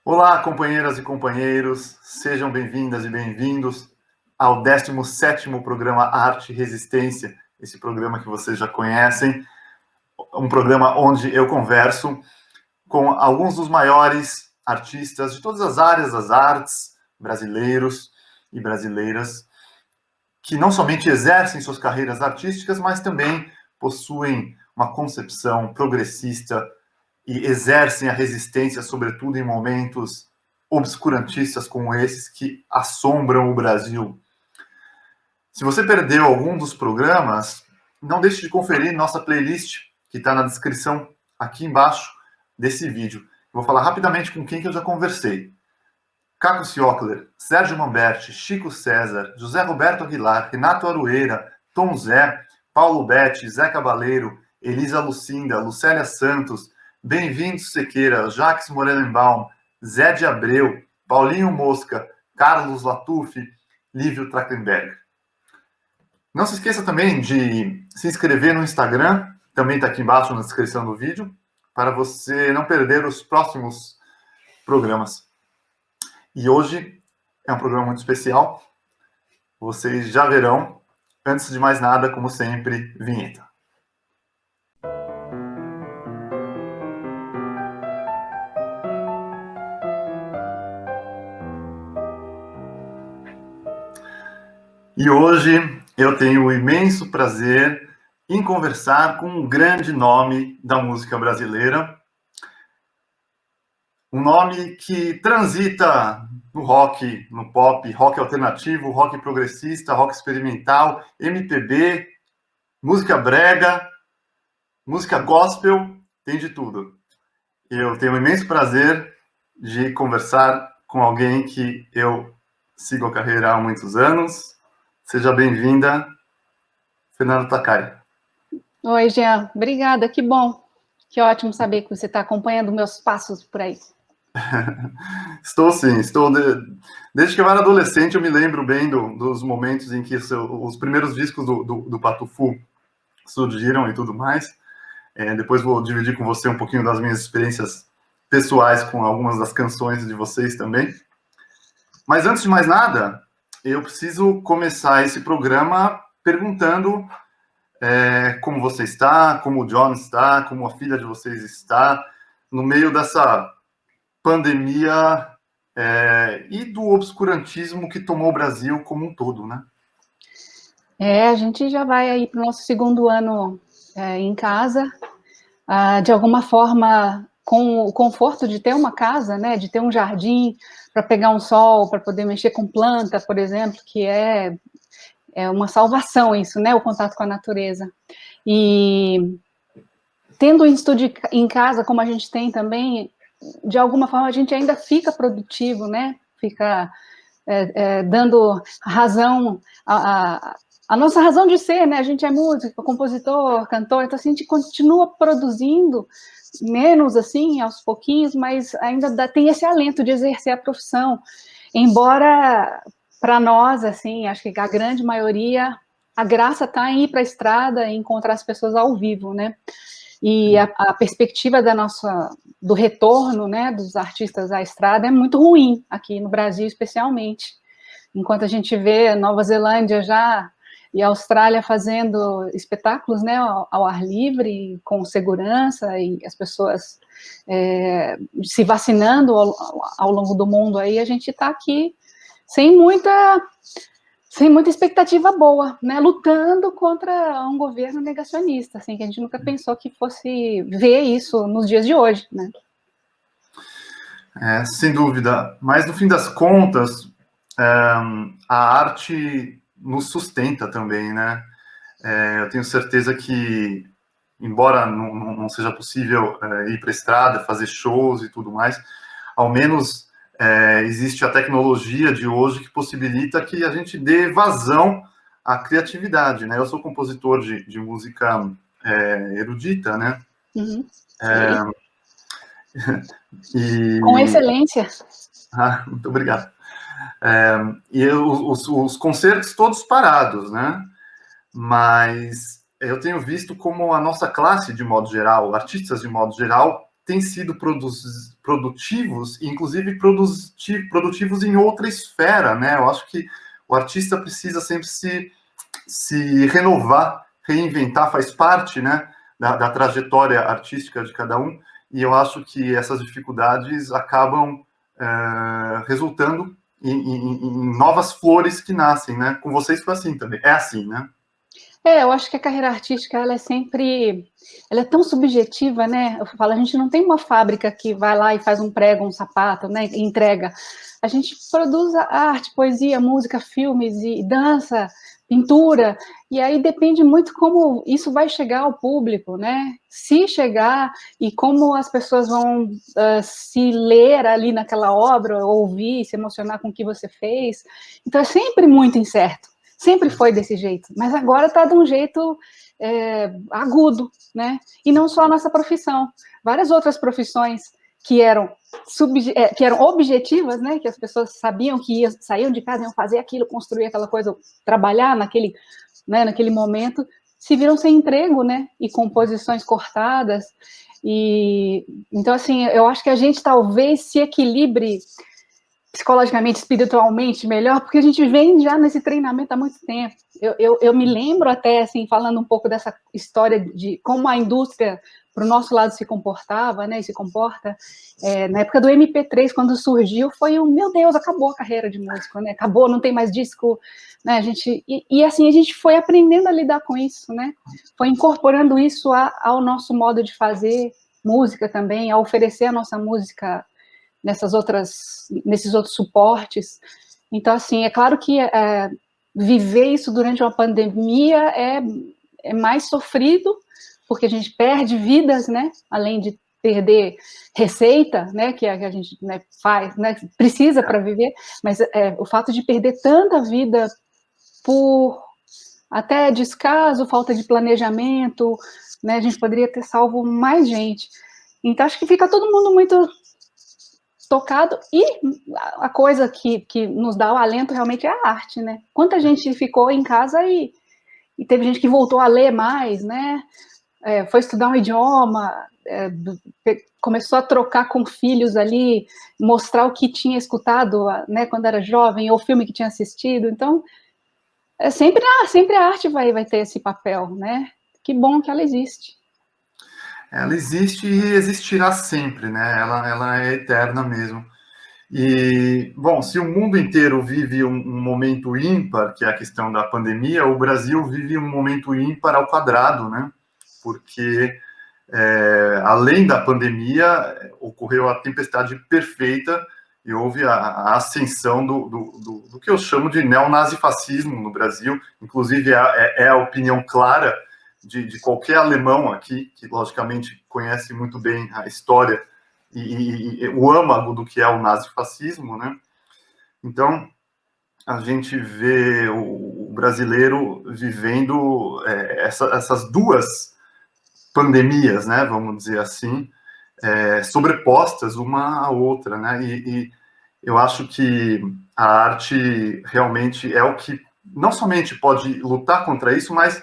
Olá, companheiras e companheiros, sejam bem-vindas e bem-vindos ao 17º programa Arte e Resistência, esse programa que vocês já conhecem, um programa onde eu converso com alguns dos maiores artistas de todas as áreas das artes, brasileiros e brasileiras, que não somente exercem suas carreiras artísticas, mas também possuem uma concepção progressista e exercem a resistência, sobretudo em momentos obscurantistas como esses que assombram o Brasil. Se você perdeu algum dos programas, não deixe de conferir nossa playlist, que está na descrição aqui embaixo desse vídeo. Eu vou falar rapidamente com quem que eu já conversei. Caco Ciocler, Sérgio Mamberti, Chico César, José Roberto Aguilar, Renato Aroeira, Tom Zé, Paulo Betti, Zé Cabaleiro, Elisa Lucinda, Lucélia Santos, Bem-vindos Sequeira, Jacques Morelenbaum, Zé de Abreu, Paulinho Mosca, Carlos Latuffi, Lívio Trachtenberg. Não se esqueça também de se inscrever no Instagram, também está aqui embaixo na descrição do vídeo, para você não perder os próximos programas. E hoje é um programa muito especial, vocês já verão. Antes de mais nada, como sempre, vinheta. E hoje eu tenho o imenso prazer em conversar com um grande nome da música brasileira, um nome que transita no rock, no pop, rock alternativo, rock progressista, rock experimental, MPB, música brega, música gospel, tem de tudo. Eu tenho o imenso prazer de conversar com alguém que eu sigo a carreira há muitos anos. Seja bem-vinda, Fernanda Takai. Oi, Jean. Obrigada, que bom. Que ótimo saber que você está acompanhando meus passos por aí. Estou sim, desde que eu era adolescente eu me lembro bem dos momentos em que os primeiros discos do Patufu surgiram e tudo mais. Depois vou dividir com você um pouquinho das minhas experiências pessoais com algumas das canções de vocês também. Mas antes de mais nada, eu preciso começar esse programa perguntando como você está, como o John está, como a filha de vocês está, no meio dessa pandemia e do obscurantismo que tomou o Brasil como um todo, né? A gente já vai aí para o nosso segundo ano em casa, de alguma forma com o conforto de ter uma casa, né, de ter um jardim para pegar um sol, para poder mexer com planta, por exemplo, que é uma salvação isso, né, o contato com a natureza. E tendo um estúdio em casa, como a gente tem também, de alguma forma a gente ainda fica produtivo, né, fica dando razão a nossa razão de ser, né? A gente é músico, compositor, cantor, então assim, a gente continua produzindo, menos assim, aos pouquinhos, mas ainda tem esse alento de exercer a profissão, embora para nós, assim, acho que a grande maioria, a graça está em ir para a estrada e encontrar as pessoas ao vivo, né? E a perspectiva do retorno, né, dos artistas à estrada é muito ruim, aqui no Brasil especialmente. Enquanto a gente vê Nova Zelândia já e a Austrália fazendo espetáculos, né, ao ar livre, com segurança, e as pessoas se vacinando ao longo do mundo, aí a gente está aqui sem muita expectativa boa, né, lutando contra um governo negacionista, assim, que a gente nunca pensou que fosse ver isso nos dias de hoje, né? Sem dúvida, mas no fim das contas, a arte nos sustenta também, né? Eu tenho certeza que, embora não seja possível ir para a estrada, fazer shows e tudo mais, ao menos existe a tecnologia de hoje que possibilita que a gente dê vazão à criatividade, né? Eu sou compositor de música erudita, né? Uhum. Com excelência. Muito obrigado. E os concertos todos parados, né? Mas eu tenho visto como a nossa classe, de modo geral, artistas de modo geral, têm sido produtivos, inclusive produtivos em outra esfera, né? Eu acho que o artista precisa sempre se renovar, reinventar, faz parte, né, da trajetória artística de cada um, e eu acho que essas dificuldades acabam resultando em novas flores que nascem, né? Com vocês foi assim também. É assim, né? Eu acho que a carreira artística, ela é tão subjetiva, né? Eu falo, a gente não tem uma fábrica que vai lá e faz um prego, um sapato, né? E entrega. A gente produz arte, poesia, música, filmes e dança, pintura, e aí depende muito como isso vai chegar ao público, né? Se chegar e como as pessoas vão se ler ali naquela obra, ouvir, se emocionar com o que você fez. Então é sempre muito incerto. Sempre foi desse jeito, mas agora está de um jeito agudo, né? E não só a nossa profissão, várias outras profissões que eram objetivas, né? Que as pessoas sabiam que saíam de casa, iam fazer aquilo, construir aquela coisa, trabalhar naquele momento, se viram sem emprego, né? E com posições cortadas. E então, assim, eu acho que a gente talvez se equilibre psicologicamente, espiritualmente melhor, porque a gente vem já nesse treinamento há muito tempo. Eu me lembro até, assim, falando um pouco dessa história de como a indústria, para o nosso lado, se comportava, né, e se comporta. Na época do MP3, quando surgiu, foi meu Deus, acabou a carreira de músico, né, acabou, não tem mais disco, né, assim, a gente foi aprendendo a lidar com isso, né, foi incorporando isso ao nosso modo de fazer música também, a oferecer a nossa música nesses outros suportes. Então, assim, é claro que viver isso durante uma pandemia é mais sofrido, porque a gente perde vidas, né? Além de perder receita, né? Que a gente, né, faz, né? Precisa para viver, mas o fato de perder tanta vida por até descaso, falta de planejamento, né? A gente poderia ter salvo mais gente. Então, acho que fica todo mundo muito tocado, e a coisa que nos dá o alento realmente é a arte, né? Quanta gente ficou em casa e teve gente que voltou a ler mais, né? Foi estudar um idioma, começou a trocar com filhos ali, mostrar o que tinha escutado, né, quando era jovem, ou filme que tinha assistido. Então, sempre a arte vai ter esse papel, né? Que bom que ela existe. Ela existe e existirá sempre, né? Ela é eterna mesmo. E, bom, se o mundo inteiro vive um momento ímpar, que é a questão da pandemia, o Brasil vive um momento ímpar ao quadrado, né? Porque, além da pandemia, ocorreu a tempestade perfeita e houve a ascensão do que eu chamo de neonazifascismo no Brasil. Inclusive, é a opinião clara de qualquer alemão aqui, que logicamente conhece muito bem a história e o âmago do que é o nazifascismo, né? Então, a gente vê o brasileiro vivendo essas duas pandemias, né? Vamos dizer assim, sobrepostas uma à outra, né? E eu acho que a arte realmente é o que não somente pode lutar contra isso, mas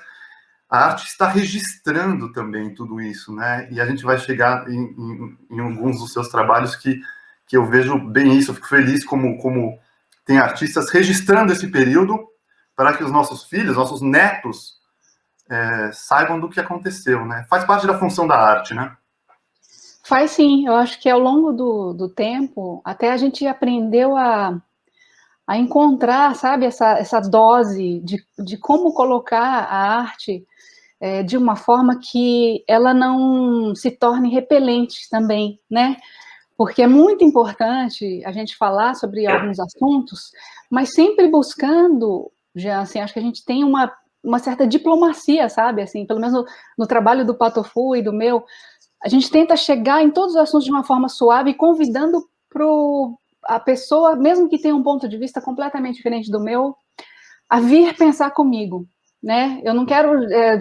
a arte está registrando também tudo isso, né? E a gente vai chegar em alguns dos seus trabalhos que eu vejo bem isso. Eu fico feliz como tem artistas registrando esse período para que os nossos filhos, nossos netos, saibam do que aconteceu, né? Faz parte da função da arte, né? Faz sim, eu acho que ao longo do tempo, até a gente aprendeu a encontrar, sabe, essa dose de como colocar a arte de uma forma que ela não se torne repelente também, né? Porque é muito importante a gente falar sobre alguns assuntos, mas sempre buscando, já assim, acho que a gente tem uma certa diplomacia, sabe? Assim, pelo menos no trabalho do Patofu e do meu, a gente tenta chegar em todos os assuntos de uma forma suave, convidando a pessoa, mesmo que tenha um ponto de vista completamente diferente do meu, a vir pensar comigo, né? Eu não quero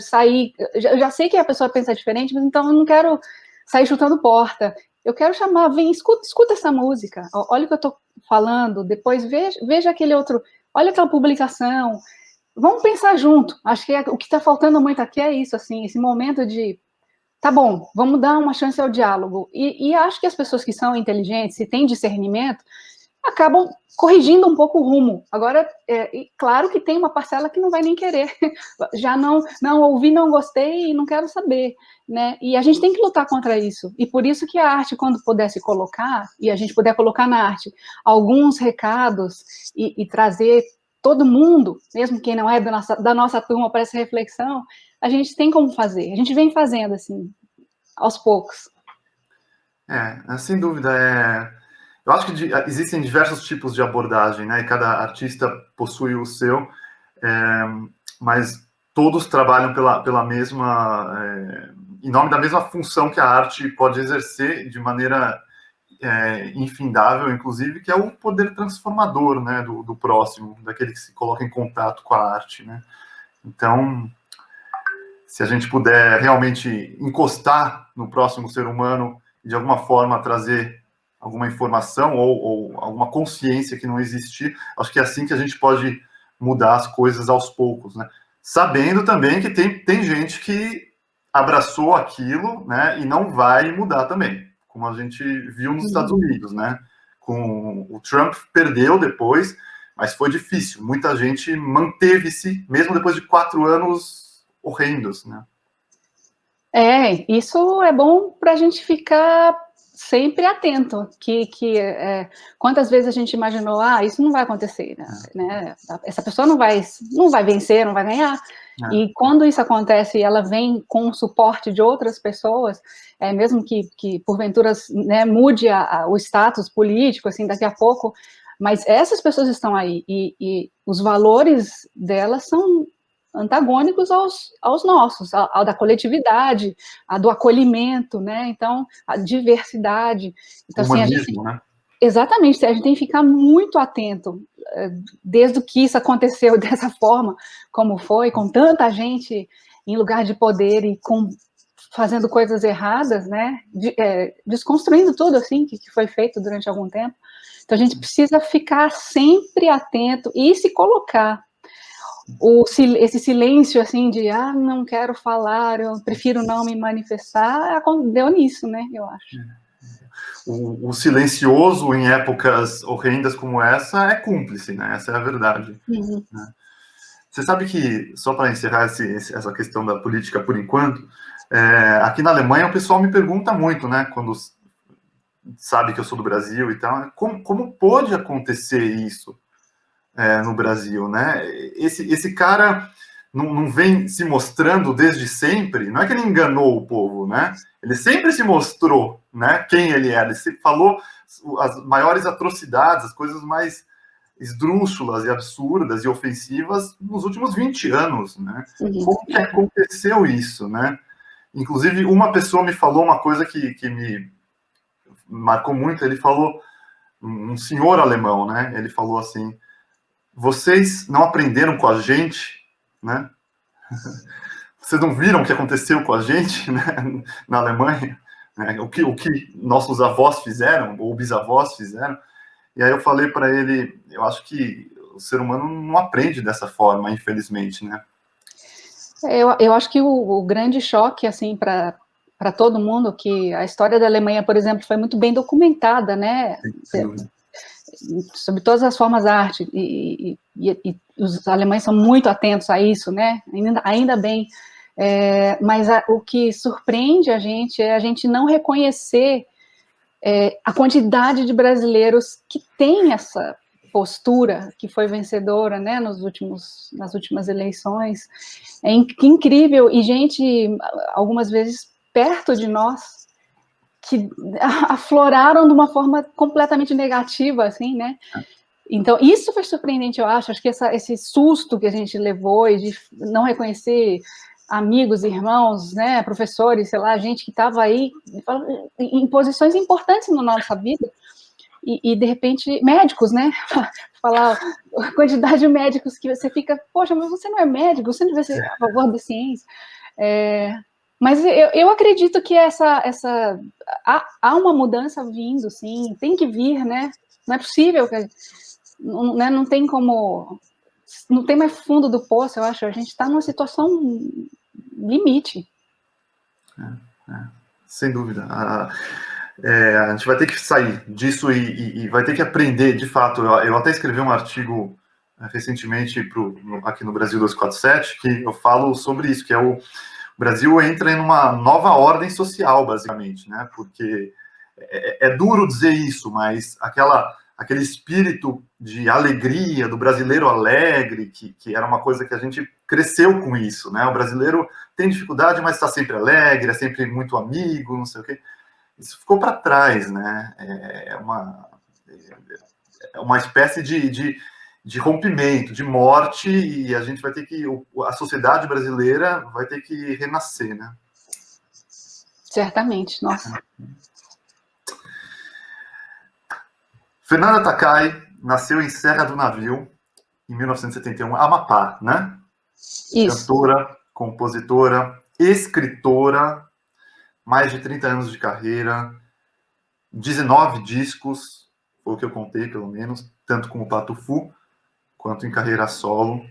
sair, eu já sei que a pessoa pensa diferente, mas então eu não quero sair chutando porta. Eu quero chamar, vem, escuta essa música, olha o que eu estou falando, depois veja aquele outro, olha aquela publicação, vamos pensar junto. Acho que o que está faltando muito aqui é isso, assim, esse momento de tá bom, vamos dar uma chance ao diálogo. E acho que as pessoas que são inteligentes e têm discernimento acabam corrigindo um pouco o rumo. Agora, claro que tem uma parcela que não vai nem querer. Já não ouvi, não gostei e não quero saber, né? E a gente tem que lutar contra isso. E por isso que a arte, quando pudesse colocar, e a gente puder colocar na arte alguns recados e trazer todo mundo, mesmo quem não é da nossa turma, para essa reflexão, a gente tem como fazer. A gente vem fazendo, assim, aos poucos. Sem dúvida. Eu acho que existem diversos tipos de abordagem, né? E cada artista possui o seu, mas todos trabalham pela mesma, em nome da mesma função que a arte pode exercer de maneira infindável, inclusive, que é o poder transformador, né, do próximo, daquele que se coloca em contato com a arte, né? Então, se a gente puder realmente encostar no próximo ser humano e de alguma forma trazer alguma informação ou alguma consciência que não existia, acho que é assim que a gente pode mudar as coisas aos poucos, né? Sabendo também que tem gente que abraçou aquilo, né, e não vai mudar também, como a gente viu nos Estados Unidos, né? Com o Trump perdeu depois, mas foi difícil. Muita gente manteve-se, mesmo depois de 4 anos horrendos, né? Isso é bom para a gente ficar sempre atento, quantas vezes a gente imaginou, isso não vai acontecer, né? Essa pessoa não vai vencer, não vai ganhar. E quando isso acontece e ela vem com o suporte de outras pessoas, mesmo que porventura, né, mude o status político, assim, daqui a pouco, mas essas pessoas estão aí, e os valores delas são antagônicos aos nossos, ao da coletividade, a do acolhimento, né? Então, a diversidade. Então, humanismo, né? Exatamente, a gente tem que ficar muito atento, desde que isso aconteceu dessa forma, como foi, com tanta gente em lugar de poder e fazendo coisas erradas, né? Desconstruindo tudo, assim, que foi feito durante algum tempo. Então, a gente precisa ficar sempre atento e se colocar. Esse silêncio, assim, de, não quero falar, eu prefiro não me manifestar, deu nisso, né, eu acho. O silencioso em épocas horrendas como essa é cúmplice, né? Essa é a verdade. Uhum. Né? Você sabe que, só para encerrar essa questão da política por enquanto, aqui na Alemanha o pessoal me pergunta muito, né, quando sabe que eu sou do Brasil e tal, como pode acontecer isso no Brasil, né? Esse cara não vem se mostrando desde sempre, não é que ele enganou o povo, né? Ele sempre se mostrou, né, quem ele era, ele sempre falou as maiores atrocidades, as coisas mais esdrúxulas e absurdas e ofensivas nos últimos 20 anos, né? Como que aconteceu isso, né? Inclusive, uma pessoa me falou uma coisa que me marcou muito, ele falou, um senhor alemão, né? Ele falou assim, vocês não aprenderam com a gente, né? Vocês não viram o que aconteceu com a gente, né, na Alemanha? Né? O que nossos avós fizeram, ou bisavós fizeram. E aí eu falei para ele, eu acho que o ser humano não aprende dessa forma, infelizmente, né? Eu acho que o grande choque, assim, para todo mundo, que a história da Alemanha, por exemplo, foi muito bem documentada, né? Sobre todas as formas da arte, e os alemães são muito atentos a isso, né? Ainda bem. Mas o que surpreende a gente é a gente não reconhecer a quantidade de brasileiros que tem essa postura, que foi vencedora, né, nas últimas eleições. É incrível, e gente, algumas vezes, perto de nós, que afloraram de uma forma completamente negativa, assim, né? Então, isso foi surpreendente, eu acho que esse susto que a gente levou e de não reconhecer amigos, irmãos, né, professores, sei lá, gente que estava aí em posições importantes na nossa vida, e de repente, médicos, né, falar a quantidade de médicos que você fica, poxa, mas você não é médico, você não deve ser a favor da ciência. Mas eu acredito que há uma mudança vindo, sim, tem que vir, né? Não é possível, não tem como, não tem mais fundo do poço, eu acho. A gente está numa situação limite. Sem dúvida. A gente vai ter que sair disso e vai ter que aprender, de fato. Eu até escrevi um artigo recentemente aqui no Brasil 247, que eu falo sobre isso, que é o Brasil entra em uma nova ordem social, basicamente, né? Porque é duro dizer isso, mas aquele espírito de alegria do brasileiro alegre, que era uma coisa que a gente cresceu com isso, né? O brasileiro tem dificuldade, mas está sempre alegre, é sempre muito amigo, não sei o quê. Isso ficou para trás, né? É uma espécie de rompimento, de morte, e a gente vai ter que, a sociedade brasileira vai ter que renascer, né? Certamente, nossa. Fernanda Takai nasceu em Serra do Navio, em 1971, Amapá, né? Isso. Cantora, compositora, escritora, mais de 30 anos de carreira, 19 discos, foi o que eu contei, pelo menos, tanto com o Patufu, quanto em carreira solo,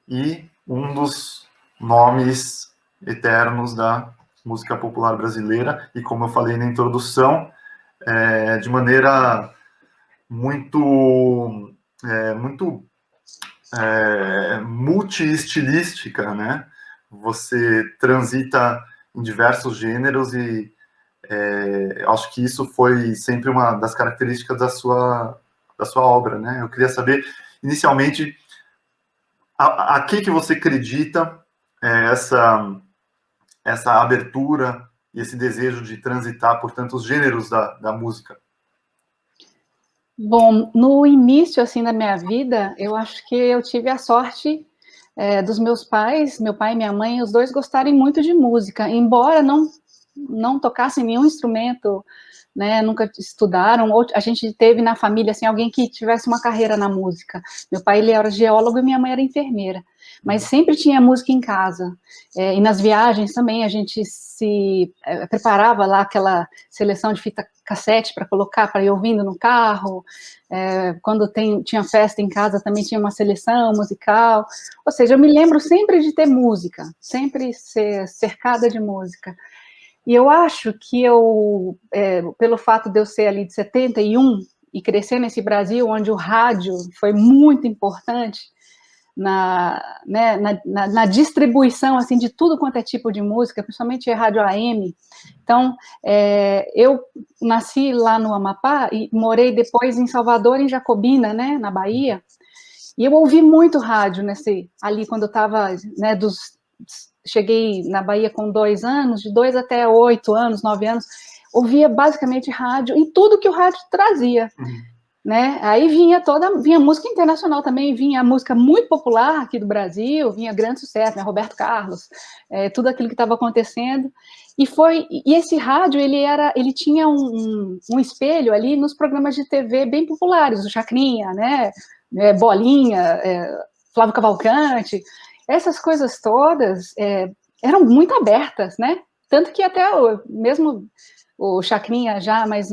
e um dos nomes eternos da música popular brasileira, e como eu falei na introdução, de maneira muito multi-estilística, né? Você transita em diversos gêneros e acho que isso foi sempre uma das características da sua obra, né? Eu queria saber, inicialmente, a que você acredita essa abertura e esse desejo de transitar por tantos gêneros da música? Bom, no início, assim, da minha vida, eu acho que eu tive a sorte dos meus pais, meu pai e minha mãe, os dois gostarem muito de música, embora não tocassem nenhum instrumento, né, nunca estudaram, ou a gente teve na família, assim, alguém que tivesse uma carreira na música. Meu pai, ele era geólogo e minha mãe era enfermeira, mas sempre tinha música em casa, e nas viagens também a gente se preparava lá aquela seleção de fita cassete para colocar, para ir ouvindo no carro, quando tinha festa em casa também tinha uma seleção musical, ou seja, eu me lembro sempre de ter música, sempre ser cercada de música. E eu acho que pelo fato de eu ser ali de 71 e crescer nesse Brasil, onde o rádio foi muito importante na distribuição assim, de tudo quanto é tipo de música, principalmente rádio AM. Então, eu nasci lá no Amapá e morei depois em Salvador, em Jacobina, né, na Bahia, e eu ouvi muito rádio ali quando eu estava, né, cheguei na Bahia com 2 anos, de 2 até 8 anos, 9 anos, ouvia basicamente rádio, e tudo que o rádio trazia, né, aí vinha música internacional também, vinha música muito popular aqui do Brasil, vinha grande sucesso, né, Roberto Carlos, tudo aquilo que estava acontecendo, e esse rádio, ele tinha um espelho ali nos programas de TV bem populares, o Chacrinha, né, Bolinha, Flávio Cavalcante, essas coisas todas eram muito abertas, né? Tanto que até mesmo o Chacrinha já mais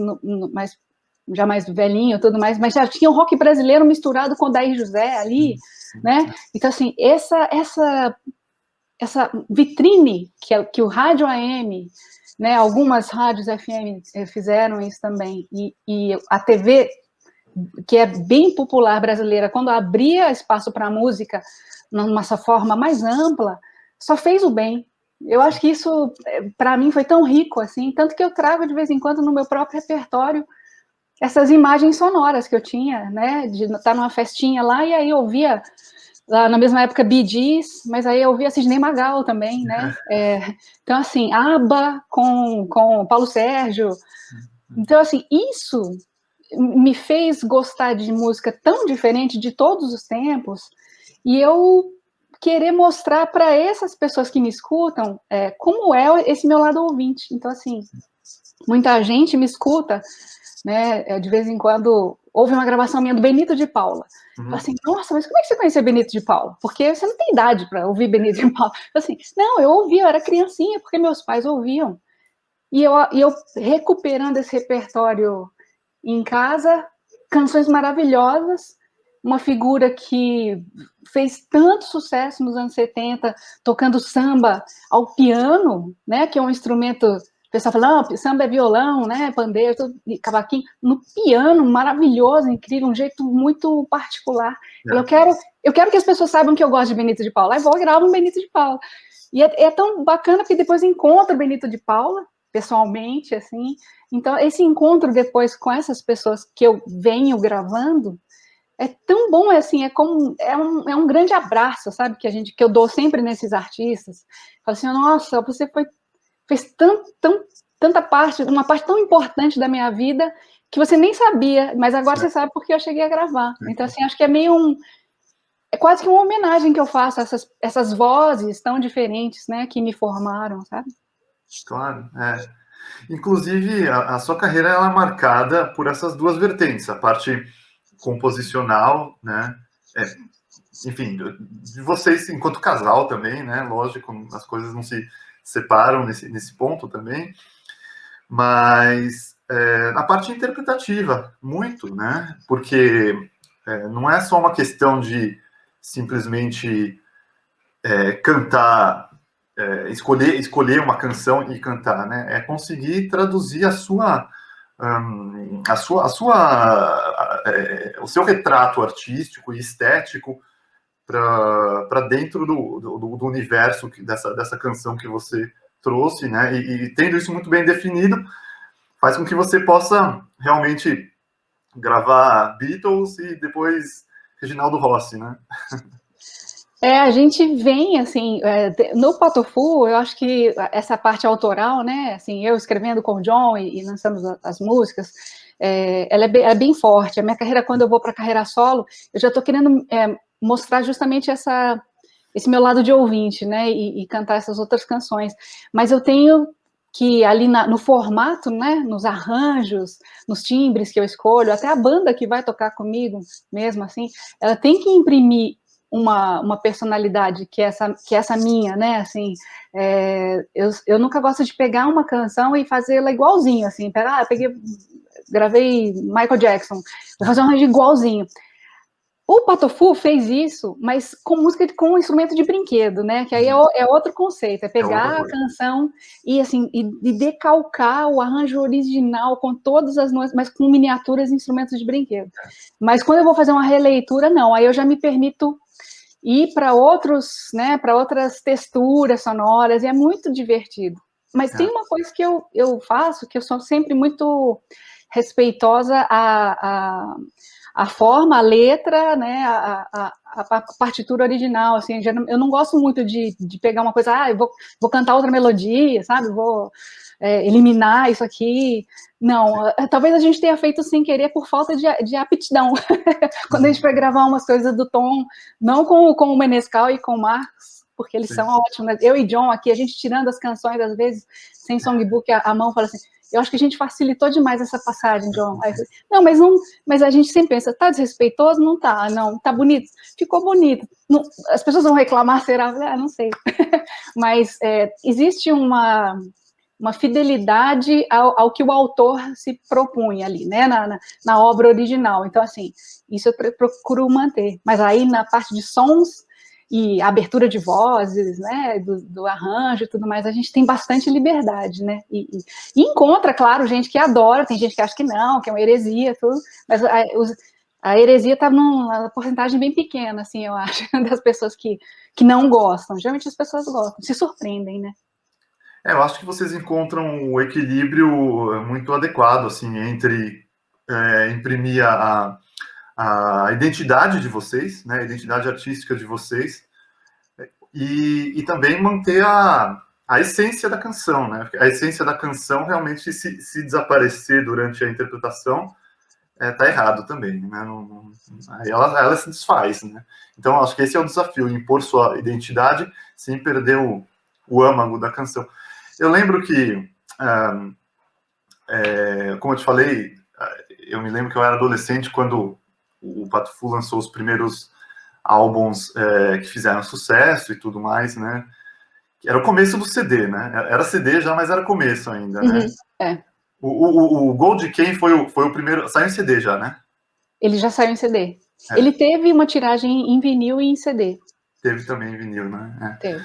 velhinho, tudo mais, mas já tinha o rock brasileiro misturado com o Daí José ali, né? Então assim, essa vitrine que o rádio AM, né? Algumas rádios FM fizeram isso também, e a TV, que é bem popular brasileira, quando abria espaço para a música numa forma mais ampla, só fez o bem. Eu acho que isso, para mim, foi tão rico, assim, tanto que eu trago de vez em quando no meu próprio repertório essas imagens sonoras que eu tinha, né, de estar numa festinha lá, e aí eu ouvia, lá na mesma época, Bee Gees, mas aí eu ouvia Sidney Magal também, né, então, assim, ABBA com Paulo Sérgio, então, assim, isso me fez gostar de música tão diferente de todos os tempos, e eu querer mostrar para essas pessoas que me escutam como é esse meu lado ouvinte. Então, assim, muita gente me escuta, né, de vez em quando ouve uma gravação minha do Benito de Paula. Fala assim, nossa, mas como é que você conheceu Benito de Paula? Porque você não tem idade para ouvir Benito de Paula. Assim, não, eu ouvia, eu era criancinha, porque meus pais ouviam. E eu recuperando esse repertório em casa, canções maravilhosas, uma figura que fez tanto sucesso nos anos 70, tocando samba ao piano, né, que é um instrumento, o pessoal fala, não, samba é violão, né, pandeiro, cavaquinho, no piano, maravilhoso, incrível, um jeito muito particular. Eu quero que as pessoas saibam que eu gosto de Benito de Paula, aí vou gravar um Benito de Paula. E é tão bacana porque depois encontro o Benito de Paula, pessoalmente, assim, então esse encontro depois com essas pessoas que eu venho gravando, é tão bom, assim, é um grande abraço, sabe, que eu dou sempre nesses artistas. Falo assim, nossa, fez tanta parte, uma parte tão importante da minha vida que você nem sabia, mas agora você sabe porque eu cheguei a gravar. Então, assim, acho que é quase que uma homenagem que eu faço a essas vozes tão diferentes, né, que me formaram, sabe? Claro, Inclusive, a sua carreira ela é marcada por essas duas vertentes, a parte composicional, né? Enfim, de vocês enquanto casal também, né? Lógico, as coisas não se separam nesse ponto também, mas a parte interpretativa, muito, né? Porque não é só uma questão de simplesmente cantar, escolher uma canção e cantar, né? É conseguir traduzir o seu retrato artístico e estético para dentro do universo dessa canção que você trouxe, né? E tendo isso muito bem definido, faz com que você possa realmente gravar Beatles e depois Reginaldo Rossi, né? A gente vem, assim, no Patofu, eu acho que essa parte autoral, né, assim, eu escrevendo com o John e lançando as músicas, ela é bem forte. A minha carreira, quando eu vou para a carreira solo, eu já estou querendo mostrar justamente esse meu lado de ouvinte, né, e cantar essas outras canções. Mas eu tenho que, ali no formato, né, nos arranjos, nos timbres que eu escolho, até a banda que vai tocar comigo, mesmo assim, ela tem que imprimir uma personalidade que é essa minha, né, assim, eu nunca gosto de pegar uma canção e fazê-la igualzinho, assim, gravei Michael Jackson, vou fazer um arranjo igualzinho. O Patofu fez isso, mas com música com um instrumento de brinquedo, né, que aí é outro conceito, é pegar a canção e, assim, e decalcar o arranjo original com todas as notas, mas com miniaturas e instrumentos de brinquedo. Mas quando eu vou fazer uma releitura, não, aí eu já me permito ir para né, para outras texturas sonoras, e é muito divertido. Mas tem uma coisa que eu faço, que eu sou sempre muito respeitosa a forma, a letra, né, a partitura original, assim, eu não gosto muito de pegar uma coisa, eu vou cantar outra melodia, sabe, vou eliminar isso aqui. Não, talvez a gente tenha feito sem querer por falta de aptidão. Quando a gente foi gravar umas coisas do Tom, não com o Menescal e com o Marcos, porque eles são ótimos. Eu e John aqui, a gente tirando as canções, às vezes, sem songbook, a mão fala assim, eu acho que a gente facilitou demais essa passagem, John. Aí, mas a gente sempre pensa, tá desrespeitoso? Não tá, não, tá bonito? Ficou bonito. Não, as pessoas vão reclamar, será? Não sei. Mas existe uma fidelidade ao que o autor se propunha ali, né, na obra original. Então, assim, isso eu procuro manter. Mas aí, na parte de sons e abertura de vozes, né, do arranjo e tudo mais, a gente tem bastante liberdade, né, e encontra, claro, gente que adora, tem gente que acha que não, que é uma heresia, tudo, mas a heresia está numa porcentagem bem pequena, assim, eu acho, das pessoas que não gostam. Geralmente as pessoas gostam, se surpreendem, né. Eu acho que vocês encontram o equilíbrio muito adequado, assim, entre imprimir a identidade de vocês, né, a identidade artística de vocês, e também manter a essência da canção, né? A essência da canção realmente se desaparecer durante a interpretação, tá errado também, né? Aí ela se desfaz, né? Então, acho que esse é o desafio, impor sua identidade sem perder o âmago da canção. Eu lembro que, como eu te falei, eu me lembro que eu era adolescente quando o Patofu lançou os primeiros álbuns que fizeram sucesso e tudo mais, né? Era o começo do CD, né? Era CD já, mas era começo ainda, né? O Gold Cane foi o primeiro... Saiu em CD já, né? Ele já saiu em CD. Ele teve uma tiragem em vinil e em CD. Teve também em vinil, né? Teve.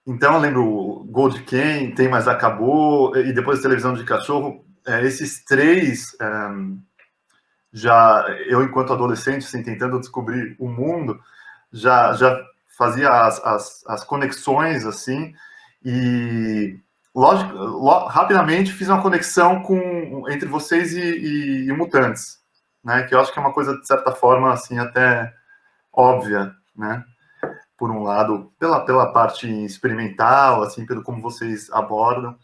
Então eu lembro Gold Ken, Tem Mas Acabou, e depois Televisão de Cachorro. Esses três, já eu enquanto adolescente, assim, tentando descobrir o mundo, já fazia as conexões, assim, e rapidamente fiz uma conexão entre vocês e Mutantes, né, que eu acho que é uma coisa, de certa forma, assim, até óbvia, né, por um lado, pela parte experimental, assim, pelo como vocês abordam,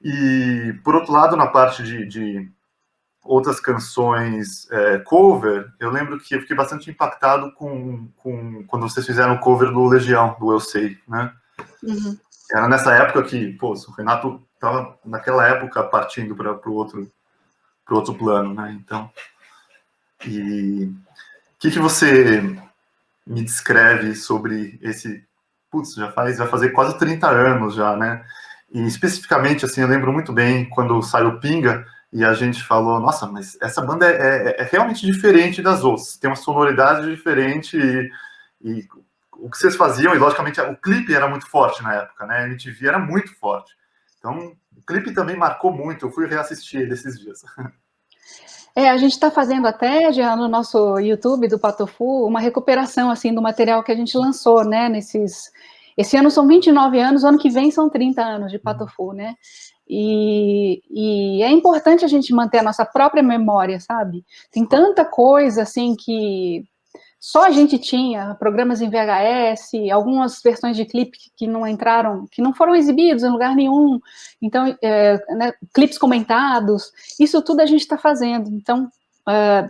e, por outro lado, na parte de outras canções cover, eu lembro que eu fiquei bastante impactado quando vocês fizeram o cover do Legião, do Eu Sei, né? Uhum. Era nessa época que, pô, o Renato estava naquela época partindo para o outro plano, né? Então, e o que você me descreve sobre esse... Putz, vai fazer quase 30 anos já, né? E especificamente, assim, eu lembro muito bem quando saiu Pinga, e a gente falou, nossa, mas essa banda é realmente diferente das outras, tem uma sonoridade diferente, e o que vocês faziam, e logicamente o clipe era muito forte na época, né? A MTV era muito forte. Então, o clipe também marcou muito, eu fui reassistir ele esses dias. A gente está fazendo até, já no nosso YouTube do Patofu, uma recuperação, assim, do material que a gente lançou, né, esse ano são 29 anos, o ano que vem são 30 anos de Patofu, né, e é importante a gente manter a nossa própria memória, sabe, tem tanta coisa, assim, que só a gente tinha, programas em VHS, algumas versões de clipe que não entraram, que não foram exibidos em lugar nenhum, então, né, clipes comentados, isso tudo a gente está fazendo. Então,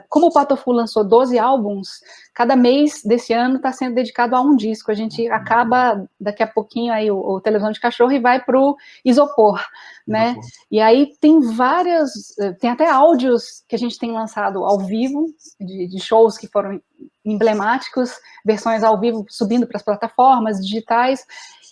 como o Patofu lançou 12 álbuns, cada mês desse ano está sendo dedicado a um disco. A gente acaba, daqui a pouquinho, aí o Televisão de Cachorro e vai para o Isopor, né? E aí tem tem até áudios que a gente tem lançado ao vivo, de shows que foram emblemáticos, versões ao vivo subindo para as plataformas digitais,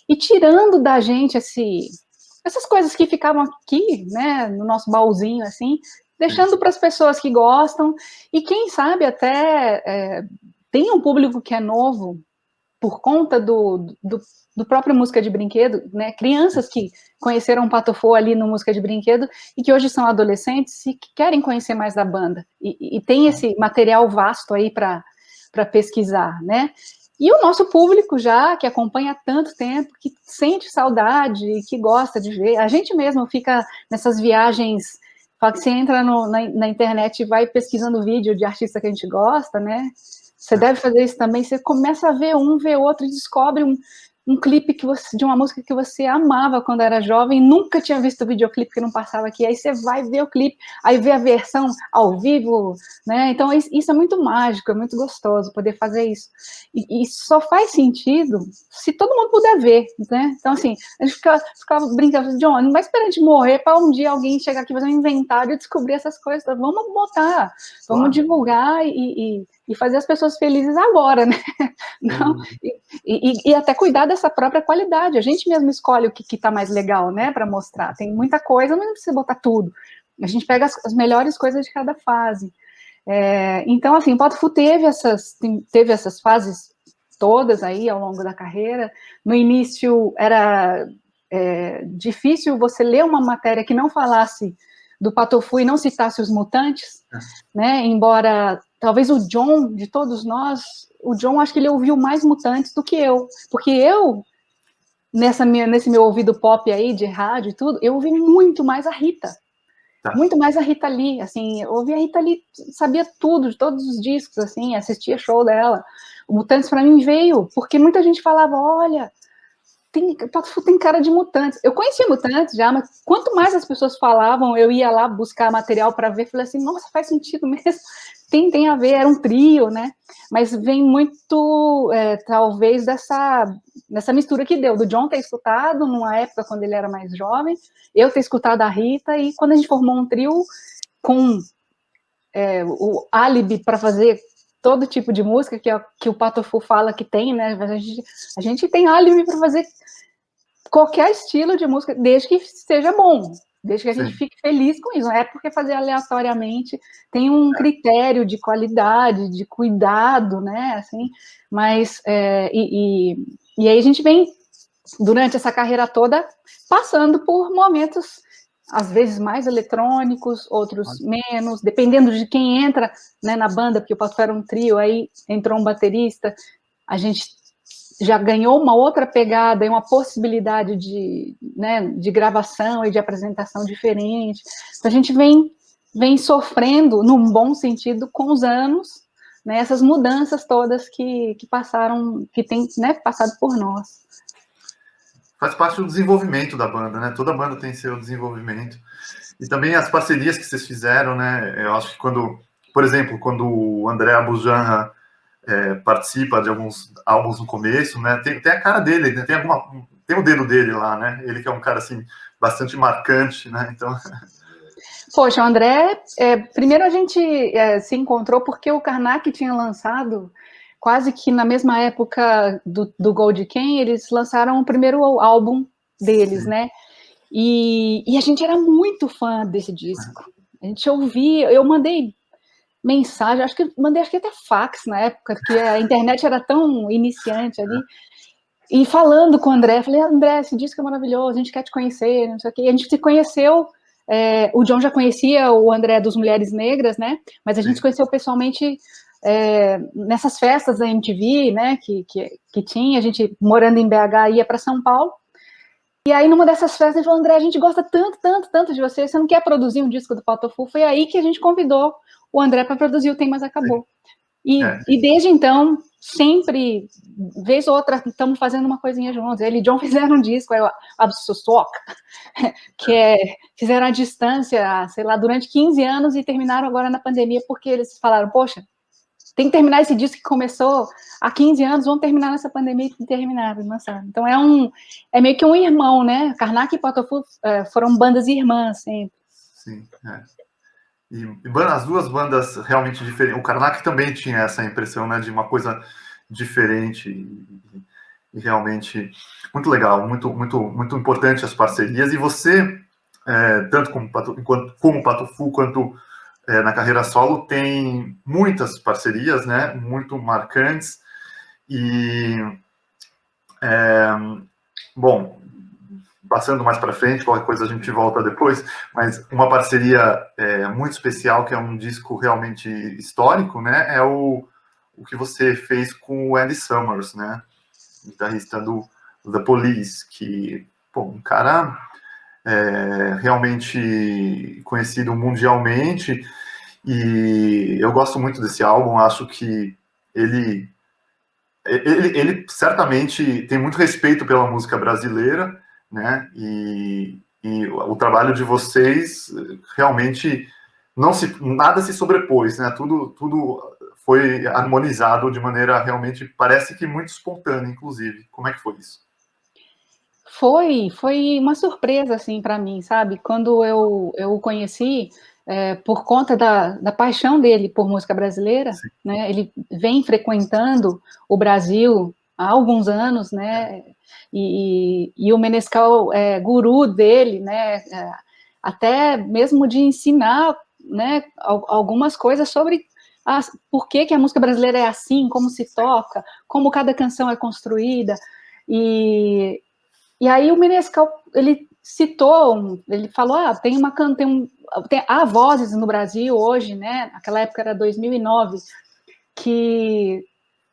e tirando da gente essas coisas que ficavam aqui, né, no nosso baúzinho, assim, deixando para as pessoas que gostam, e quem sabe até tem um público que é novo, por conta do próprio Música de Brinquedo, né, crianças que conheceram o Patofu ali no Música de Brinquedo, e que hoje são adolescentes e que querem conhecer mais da banda, e tem esse material vasto aí para pesquisar, né, e o nosso público já, que acompanha há tanto tempo, que sente saudade, que gosta de ver, a gente mesmo fica nessas viagens, fala que você entra na internet e vai pesquisando vídeo de artista que a gente gosta, né, você deve fazer isso também, você começa a ver outro, e descobre um clipe de uma música que você amava quando era jovem, nunca tinha visto o videoclipe que não passava aqui, aí você vai ver o clipe, aí vê a versão ao vivo, né, então isso é muito mágico, é muito gostoso poder fazer isso, e só faz sentido se todo mundo puder ver, né, então assim, a gente ficava brincando, John, não vai esperar a gente morrer para um dia alguém chegar aqui, fazer um inventário e descobrir essas coisas, vamos botar, vamos divulgar e fazer as pessoas felizes agora, né? Não, e até cuidar dessa própria qualidade. A gente mesmo escolhe o que está mais legal, né, para mostrar. Tem muita coisa, mas não precisa botar tudo. A gente pega as melhores coisas de cada fase. Então, assim, o Patofu teve essas fases todas aí ao longo da carreira. No início era difícil você ler uma matéria que não falasse do Patofu e não citasse os Mutantes, né? Embora talvez o John, de todos nós, o John, acho que ele ouviu mais Mutantes do que eu, porque eu, nesse meu ouvido pop aí, de rádio e tudo, eu ouvi muito mais a Rita, muito mais a Rita Lee, assim, eu ouvi a Rita Lee, sabia tudo, de todos os discos, assim, assistia show dela. O Mutantes para mim veio, porque muita gente falava, olha, o Patofu tem cara de Mutantes. Eu conhecia Mutantes já, mas quanto mais as pessoas falavam, eu ia lá buscar material para ver, falei assim, nossa, faz sentido mesmo, tem a ver, era um trio, né? Mas vem muito, talvez, dessa mistura que deu, do John ter escutado numa época quando ele era mais jovem, eu ter escutado a Rita, e quando a gente formou um trio com o álibi para fazer todo tipo de música que o Patofu fala que tem, né? A gente tem álibi para fazer qualquer estilo de música, desde que seja bom, desde que a gente fique feliz com isso, não é porque fazer aleatoriamente, tem um critério de qualidade, de cuidado, né, assim, mas, e aí a gente vem, durante essa carreira toda, passando por momentos, às vezes mais eletrônicos, outros menos, dependendo de quem entra, né, na banda, porque o Pato Fu era um trio, aí entrou um baterista, a gente já ganhou uma outra pegada e uma possibilidade de, né, de gravação e de apresentação diferente. Então, a gente vem sofrendo, num bom sentido, com os anos, né, essas mudanças todas que passaram, que tem, né, passado por nós. Faz parte do desenvolvimento da banda, né? Toda banda tem seu desenvolvimento. E também as parcerias que vocês fizeram, né? Eu acho que quando, por exemplo, quando o André Abujanra participa de alguns álbuns no começo, né? Tem a cara dele, né? Tem o dedo dele lá, né? Ele que é um cara assim bastante marcante, né? Então, poxa, o André, primeiro a gente se encontrou porque o Karnak tinha lançado quase que na mesma época do Gold Ken, eles lançaram o primeiro álbum deles, sim, né? E a gente era muito fã desse disco. A gente ouvia, eu mandei mensagem, acho que até fax na época, porque a internet era tão iniciante ali, e falando com o André, falei, André, esse disco é maravilhoso, a gente quer te conhecer, não sei o quê. E a gente se conheceu, o John já conhecia o André dos Mulheres Negras, né, mas a gente se conheceu pessoalmente nessas festas da MTV, né, que tinha, a gente morando em BH ia para São Paulo, e aí numa dessas festas ele falou, André, a gente gosta tanto, tanto, tanto de você não quer produzir um disco do Pato Fu? Foi aí que a gente convidou o André para produzir o Tem Mas Acabou. E desde então, sempre, vez ou outra, estamos fazendo uma coisinha juntos. Ele e John fizeram um disco, o Absusok, que fizeram a distância, sei lá, durante 15 anos e terminaram agora na pandemia, porque eles falaram, poxa, tem que terminar esse disco que começou há 15 anos, vamos terminar nessa pandemia e terminaram, lançaram. Então é meio que um irmão, né? Karnak e Pato Fu foram bandas irmãs sempre. Sim, E as duas bandas realmente diferentes. O Karnak também tinha essa impressão, né, de uma coisa diferente e realmente muito legal, muito, muito, muito importante as parcerias. E você, tanto como Pato Fu quanto na carreira solo, tem muitas parcerias, né, muito marcantes. E, bom, passando mais para frente, qualquer coisa a gente volta depois, mas uma parceria muito especial, que é um disco realmente histórico, né, é o que você fez com o Andy Summers, né, guitarrista do The Police, que, pô, um cara realmente conhecido mundialmente, e eu gosto muito desse álbum, acho que ele certamente tem muito respeito pela música brasileira, né? E o trabalho de vocês realmente nada se sobrepôs, né? Tudo foi harmonizado de maneira realmente, parece que muito espontânea, inclusive. Como é que foi isso? Foi uma surpresa, assim, para mim, sabe? Quando eu o conheci, por conta da paixão dele por música brasileira, sim, né? Ele vem frequentando o Brasil há alguns anos, né? E o Menescal é guru dele, né? Até mesmo de ensinar, né? Algumas coisas sobre por que a música brasileira é assim, como se toca, como cada canção é construída. E aí o Menescal, ele citou, ele falou, há vozes no Brasil hoje, né, naquela época era 2009, que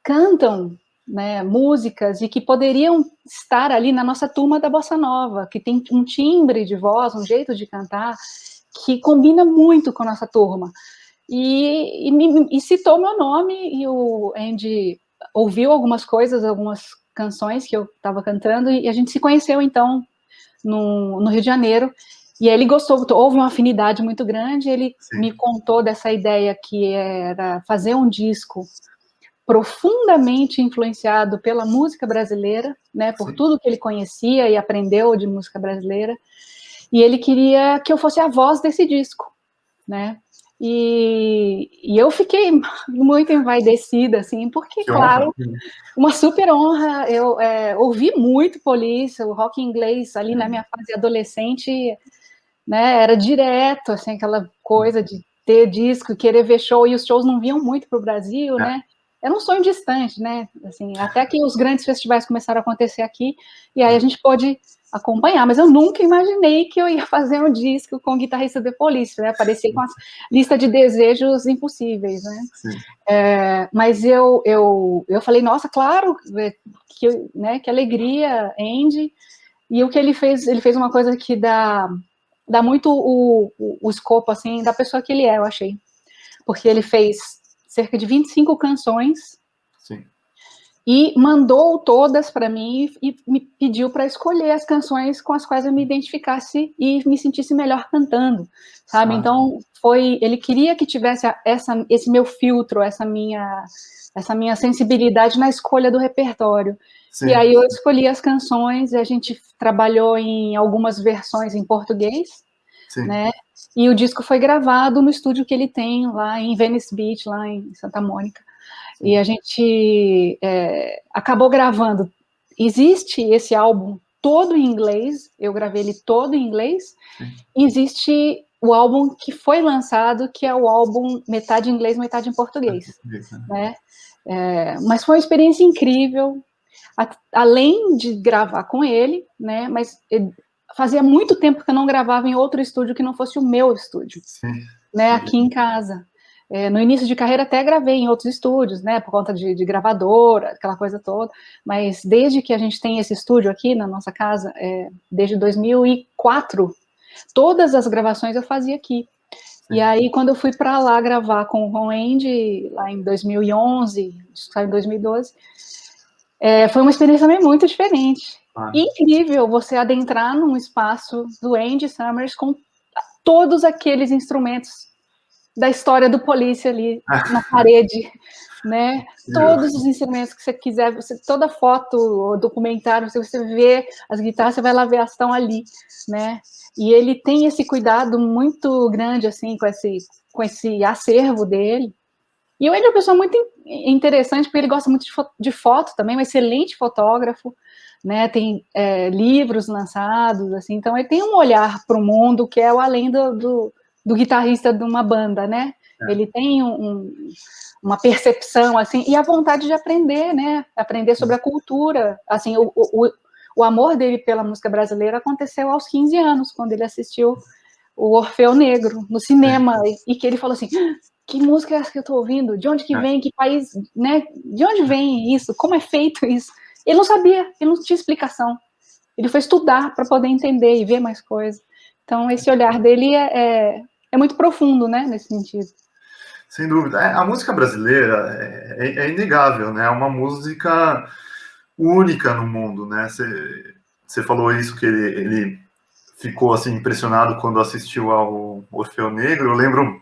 cantam, né, músicas e que poderiam estar ali na nossa turma da Bossa Nova, que tem um timbre de voz, um jeito de cantar, que combina muito com a nossa turma. E citou meu nome, e o Andy ouviu algumas coisas, algumas canções que eu estava cantando, e a gente se conheceu, então, no Rio de Janeiro, e ele gostou, houve uma afinidade muito grande, ele sim, me contou dessa ideia que era fazer um disco profundamente influenciado pela música brasileira, né, por sim, tudo que ele conhecia e aprendeu de música brasileira, e ele queria que eu fosse a voz desse disco, né, e eu fiquei muito envaidecida, assim, porque, claro, uma super honra, eu ouvi muito Police, o rock inglês ali na minha fase adolescente, né? Era direto, assim, aquela coisa de ter disco, querer ver show, e os shows não vinham muito para o Brasil, né? Era um sonho distante, né? Assim, até que os grandes festivais começaram a acontecer aqui, e aí a gente pôde acompanhar, mas eu nunca imaginei que eu ia fazer um disco com o guitarrista The Police, né? Parecia com a lista de desejos impossíveis, né? Mas eu falei, nossa, claro, que alegria, Andy. E o que ele fez uma coisa que dá muito o escopo, assim, da pessoa que ele é, eu achei. Porque ele fez cerca de 25 canções. Sim. E mandou todas para mim e me pediu para escolher as canções com as quais eu me identificasse e me sentisse melhor cantando, sabe? Então, ele queria que tivesse esse meu filtro, essa minha sensibilidade na escolha do repertório. Sim. E aí eu escolhi as canções, e a gente trabalhou em algumas versões em português, sim, né? E o disco foi gravado no estúdio que ele tem lá em Venice Beach, lá em Santa Mônica. Sim. E a gente acabou gravando. Existe esse álbum todo em inglês, eu gravei ele todo em inglês. Sim. E existe o álbum que foi lançado, que é o álbum metade em inglês, metade em português. Né? Mas foi uma experiência incrível, além de gravar com ele, né? Mas fazia muito tempo que eu não gravava em outro estúdio que não fosse o meu estúdio, sim, né? Sim. Aqui em casa. No início de carreira até gravei em outros estúdios, né, por conta de gravadora, aquela coisa toda, mas desde que a gente tem esse estúdio aqui na nossa casa, desde 2004, todas as gravações eu fazia aqui. Sim. E aí, quando eu fui para lá gravar com o Andy, lá em 2011, saiu em 2012, foi uma experiência também muito diferente. Incrível você adentrar num espaço do Andy Summers com todos aqueles instrumentos da história do Police ali na parede, né? Todos os instrumentos que você quiser, toda foto ou documentário, se você vê as guitarras, você vai lá ver, elas estão ali, né? E ele tem esse cuidado muito grande, assim, com esse acervo dele. E ele é uma pessoa muito interessante, porque ele gosta muito de foto também, um excelente fotógrafo, né? Tem livros lançados, assim, então ele tem um olhar para o mundo que é o além do guitarrista de uma banda, né? Ele tem uma percepção, assim, e a vontade de aprender, né? Aprender sobre a cultura. Assim, o amor dele pela música brasileira aconteceu aos 15 anos, quando ele assistiu o Orfeu Negro no cinema, e que ele falou assim, que música é essa que eu estou ouvindo? De onde que vem? Que país, né? De onde vem isso? Como é feito isso? Ele não sabia, ele não tinha explicação. Ele foi estudar para poder entender e ver mais coisas. Então, esse olhar dele é muito profundo, né, nesse sentido. Sem dúvida. A música brasileira é inegável, né? É uma música única no mundo, né? Você falou isso, que ele ficou assim impressionado quando assistiu ao Orfeu Negro. Eu lembro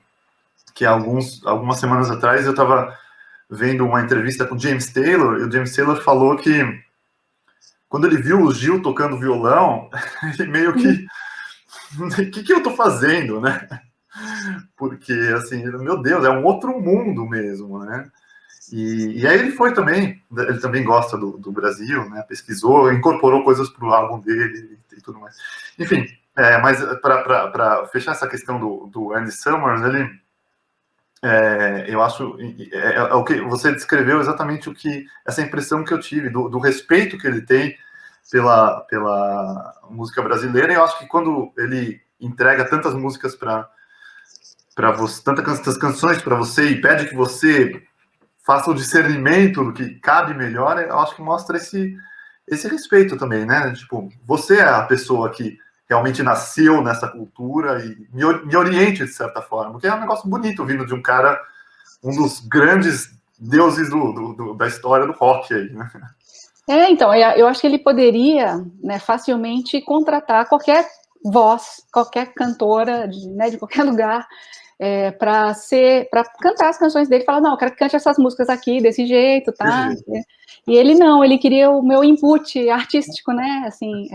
que algumas semanas atrás eu estava vendo uma entrevista com o James Taylor, e o James Taylor falou que quando ele viu o Gil tocando violão, ele meio que... O que eu estou fazendo, né? Porque, assim, meu Deus, é um outro mundo mesmo, né? E aí ele também gosta do Brasil, né? Pesquisou, incorporou coisas para o álbum dele e tudo mais. Enfim, mas para fechar essa questão do Andy Summers, eu acho o que você descreveu exatamente essa impressão que eu tive do respeito que ele tem pela música brasileira. E eu acho que quando ele entrega tantas músicas tantas canções para você e pede que você faça o discernimento do que cabe melhor, eu acho que mostra esse respeito também, né? Tipo, você é a pessoa que realmente nasceu nessa cultura e me oriente de certa forma, porque é um negócio bonito vindo de um cara, um dos grandes deuses da história do rock aí, né? Então, eu acho que ele poderia, né, facilmente contratar qualquer voz, qualquer cantora de qualquer lugar, para cantar as canções dele, falar, não, eu quero que cante essas músicas aqui desse jeito, tá? E ele não, ele queria o meu input artístico, né, assim,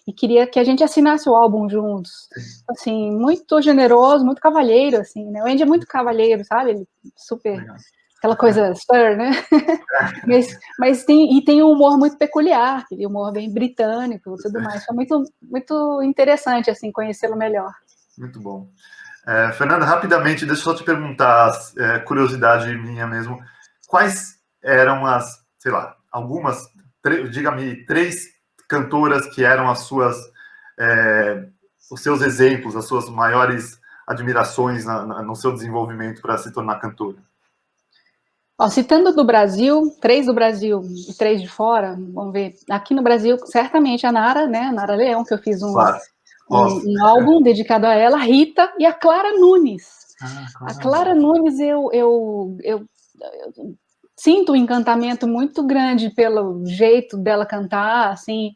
e queria que a gente assinasse o álbum juntos, assim, muito generoso, muito cavalheiro, assim, né, o Andy é muito cavalheiro, sabe, ele super... Legal. Aquela coisa stir, né? mas tem um humor muito peculiar, aquele humor bem britânico e tudo mais. Foi muito, muito interessante, assim, conhecê-lo melhor. Muito bom. Fernanda, rapidamente, deixa eu só te perguntar, curiosidade minha mesmo, quais eram as, sei lá, algumas, diga-me, 3 cantoras que eram as suas, os seus exemplos, as suas maiores admirações no seu desenvolvimento para se tornar cantora? Ó, citando do Brasil, 3 do Brasil e 3 de fora, vamos ver. Aqui no Brasil, certamente a Nara, né? A Nara Leão, que eu fiz Claro. um álbum dedicado a ela, Rita e a Clara Nunes. A Claro. Clara Nunes, eu sinto um encantamento muito grande pelo jeito dela cantar, assim,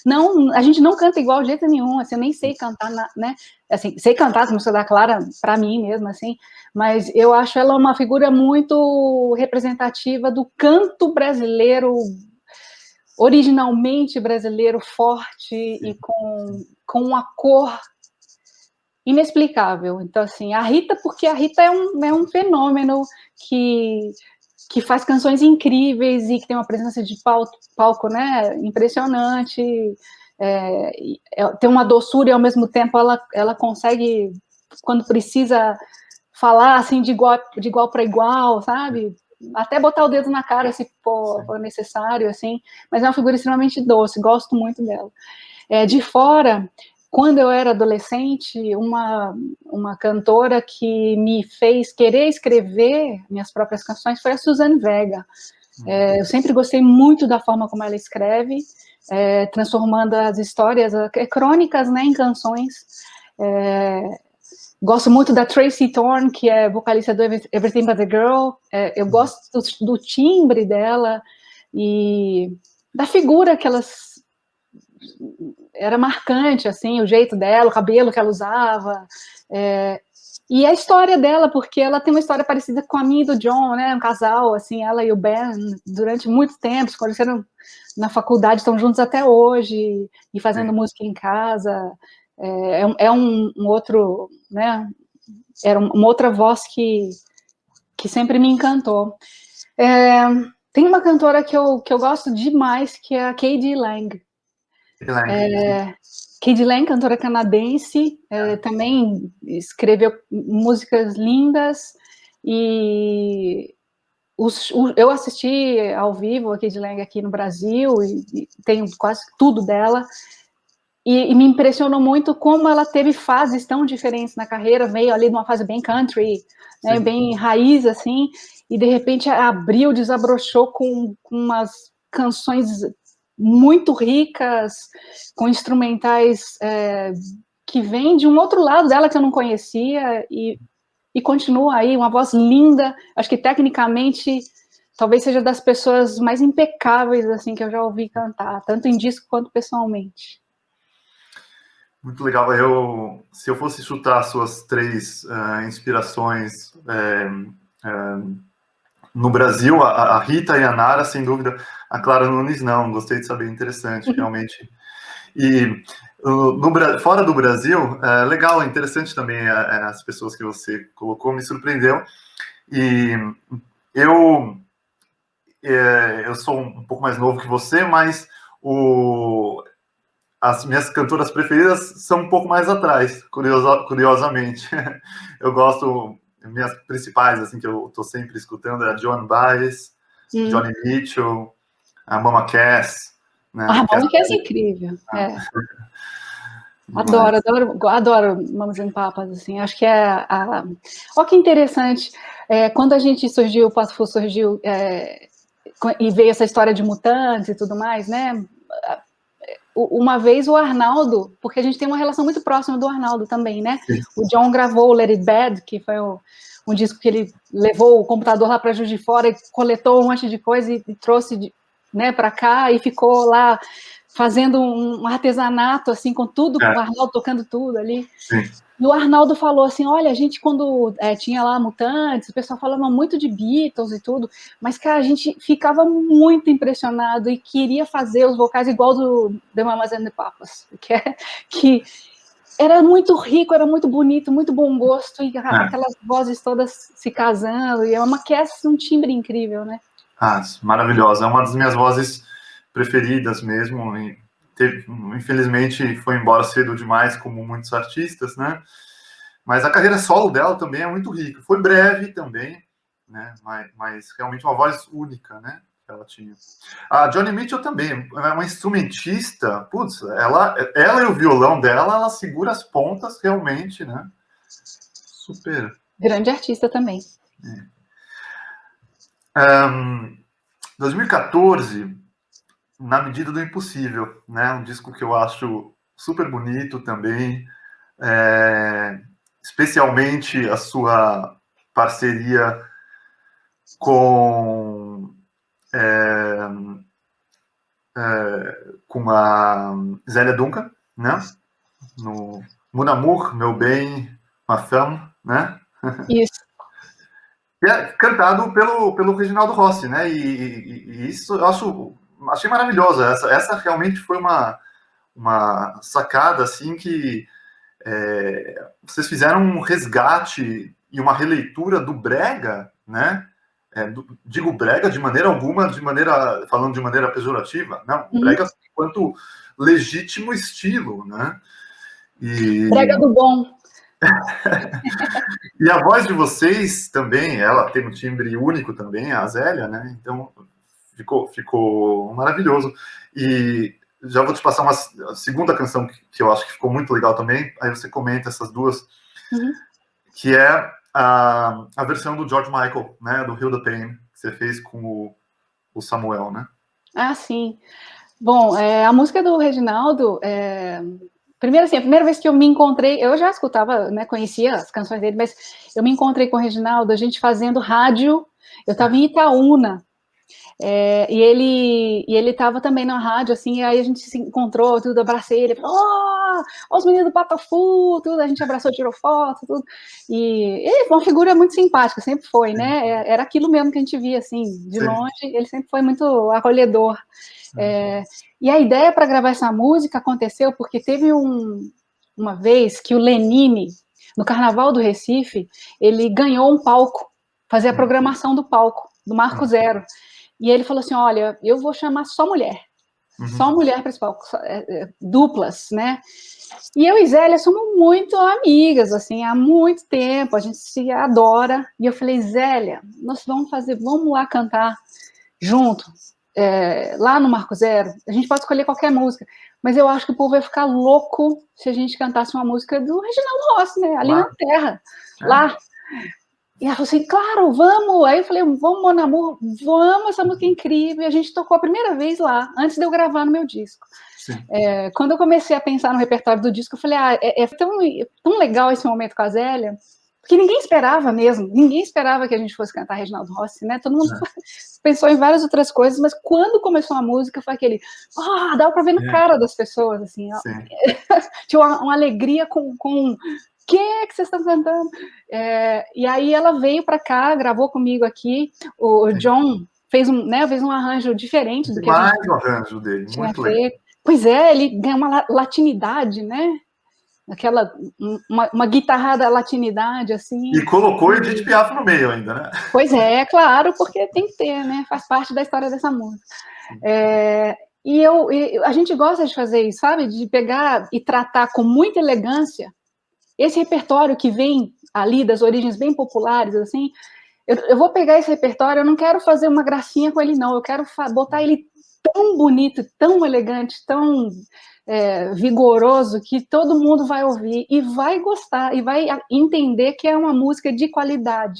não, a gente não canta igual de jeito nenhum, assim, eu nem sei cantar, né, assim, sei cantar as músicas da Clara, para mim mesmo, assim, mas eu acho ela uma figura muito representativa do canto brasileiro, originalmente brasileiro, forte e com uma cor inexplicável. Então, assim, a Rita, porque a Rita é um fenômeno que faz canções incríveis e que tem uma presença de palco, né, impressionante, tem uma doçura e ao mesmo tempo ela consegue, quando precisa falar assim de igual para igual, sabe? Até botar o dedo na cara se for necessário, assim, mas é uma figura extremamente doce, gosto muito dela. De fora, quando eu era adolescente, uma cantora que me fez querer escrever minhas próprias canções foi a Suzane Vega. Eu sempre gostei muito da forma como ela escreve, transformando as histórias, crônicas, né, em canções. Gosto muito da Tracy Thorn, que é vocalista do Everything But The Girl. Eu gosto do timbre dela e da figura que elas... Era marcante, assim, o jeito dela, o cabelo que ela usava, e a história dela, porque ela tem uma história parecida com a minha e do John, né, um casal, assim, ela e o Ben, durante muito tempo, se conheceram na faculdade, estão juntos até hoje, e fazendo música em casa, um outro, né, era uma outra voz que sempre me encantou. Tem uma cantora que eu gosto demais, que é a K.D. Lang. K.D. Lang, cantora canadense, também escreveu músicas lindas e eu assisti ao vivo a K.D. Lang aqui no Brasil e tenho quase tudo dela e me impressionou muito como ela teve fases tão diferentes na carreira, veio ali numa fase bem country, né, bem raiz assim, e de repente abriu, desabrochou com umas canções muito ricas, com instrumentais que vêm de um outro lado dela que eu não conhecia, e continua aí, uma voz linda, acho que tecnicamente talvez seja das pessoas mais impecáveis assim que eu já ouvi cantar, tanto em disco quanto pessoalmente. Muito legal. Se eu fosse chutar as suas 3 inspirações no Brasil, a Rita e a Nara, sem dúvida. A Clara Nunes, não. Gostei de saber, interessante, realmente. E fora do Brasil, legal, interessante também as pessoas que você colocou, me surpreendeu. E eu sou um pouco mais novo que você, mas as minhas cantoras preferidas são um pouco mais atrás, curiosamente. Eu gosto, minhas principais, assim, que eu tô sempre escutando, é a Joan Baez, Johnny Mitchell, a Mama Cass. Né? A Mama Cass é incrível, Adoro Mamas and Papas, assim, acho que Olha que interessante, quando a gente surgiu, o Passo surgiu, e veio essa história de mutantes e tudo mais, né, uma vez o Arnaldo, porque a gente tem uma relação muito próxima do Arnaldo também, né, o John gravou o Let It Bad, que foi um disco que ele levou o computador lá para Juiz de Fora e coletou um monte de coisa e trouxe, né, para cá e ficou lá fazendo um artesanato, assim, com tudo, com o Arnaldo tocando tudo ali. Sim. E o Arnaldo falou assim, olha, a gente quando tinha lá Mutantes, o pessoal falava muito de Beatles e tudo, mas, cara, a gente ficava muito impressionado e queria fazer os vocais igual do The Mamas and the Papas, que era muito rico, era muito bonito, muito bom gosto, e aquelas vozes todas se casando, e é uma Cass, um timbre incrível, né? Maravilhosa, é uma das minhas vozes preferidas mesmo, e infelizmente foi embora cedo demais, como muitos artistas, né? Mas a carreira solo dela também é muito rica. Foi breve também, né? Mas realmente uma voz única, né? Que ela tinha. A Joni Mitchell também é uma instrumentista. Putz, ela e o violão dela, ela segura as pontas realmente, né? Super. Grande artista também. 2014, Na Medida do Impossível, né? Um disco que eu acho super bonito também. Especialmente a sua parceria com a Zélia Duncan, né? No Mon Amour, Meu Bem, Ma Femme, né? Isso. E é cantado pelo Reginaldo Rossi, né? E isso eu achei maravilhoso. Essa realmente foi uma sacada assim que vocês fizeram um resgate e uma releitura do brega, né? Digo brega de maneira alguma, falando de maneira pejorativa, não, brega enquanto legítimo estilo, né? Brega do bom. E a voz de vocês também, ela tem um timbre único também, a Zélia, né? Então ficou maravilhoso. E já vou te passar uma segunda canção que eu acho que ficou muito legal também, aí você comenta essas duas, que é a versão do George Michael, né? Do Hilda Payne, que você fez com o Samuel, né? Ah, sim. Bom, a música do Reginaldo, primeiro assim, a primeira vez que eu me encontrei, eu já escutava, né, conhecia as canções dele, mas eu me encontrei com o Reginaldo, a gente fazendo rádio, eu estava em Itaúna, e ele estava também na rádio, assim, e aí a gente se encontrou, tudo, abracei ele, falou, os meninos do Patafu, tudo, a gente abraçou, tirou foto, tudo, e ele foi uma figura muito simpática, sempre foi, né, era aquilo mesmo que a gente via, assim, de longe, ele sempre foi muito acolhedor. E a ideia para gravar essa música aconteceu porque teve uma vez que o Lenine, no Carnaval do Recife, ele ganhou um palco, fazer a programação do palco, do Marco Zero. E ele falou assim, olha, eu vou chamar só mulher para esse palco, duplas, né? E eu e Zélia somos muito amigas, assim, há muito tempo, a gente se adora. E eu falei, Zélia, nós vamos lá cantar junto, lá no Marco Zero, a gente pode escolher qualquer música, mas eu acho que o povo vai ficar louco se a gente cantasse uma música do Reginaldo Rossi, né? Ali na terra, lá. E ela falou assim, claro, vamos. Aí eu falei, vamos, Mon Amour, vamos, essa música é incrível. E a gente tocou a primeira vez lá, antes de eu gravar no meu disco. Quando eu comecei a pensar no repertório do disco, eu falei, é tão legal esse momento com a Zélia, porque ninguém esperava que a gente fosse cantar Reginaldo Rossi, né? Todo mundo pensou em várias outras coisas, mas quando começou a música, foi aquele, dava pra ver na cara das pessoas, assim, tinha uma alegria com que vocês estão cantando? E aí ela veio para cá, gravou comigo aqui, o John fez um arranjo diferente do que a gente o arranjo dele, tinha muito feito. legal. Pois ele ganha uma latinidade, né? Uma guitarrada latinidade, assim. E colocou Edith Piaf no meio ainda, né? Pois claro, porque tem que ter, né? Faz parte da história dessa música. E a gente gosta de fazer isso, sabe? De pegar e tratar com muita elegância esse repertório que vem ali das origens bem populares, assim, eu vou pegar esse repertório, eu não quero fazer uma gracinha com ele, não, eu quero botar ele tão bonito, tão elegante, tão vigoroso, que todo mundo vai ouvir e vai gostar, e vai entender que é uma música de qualidade,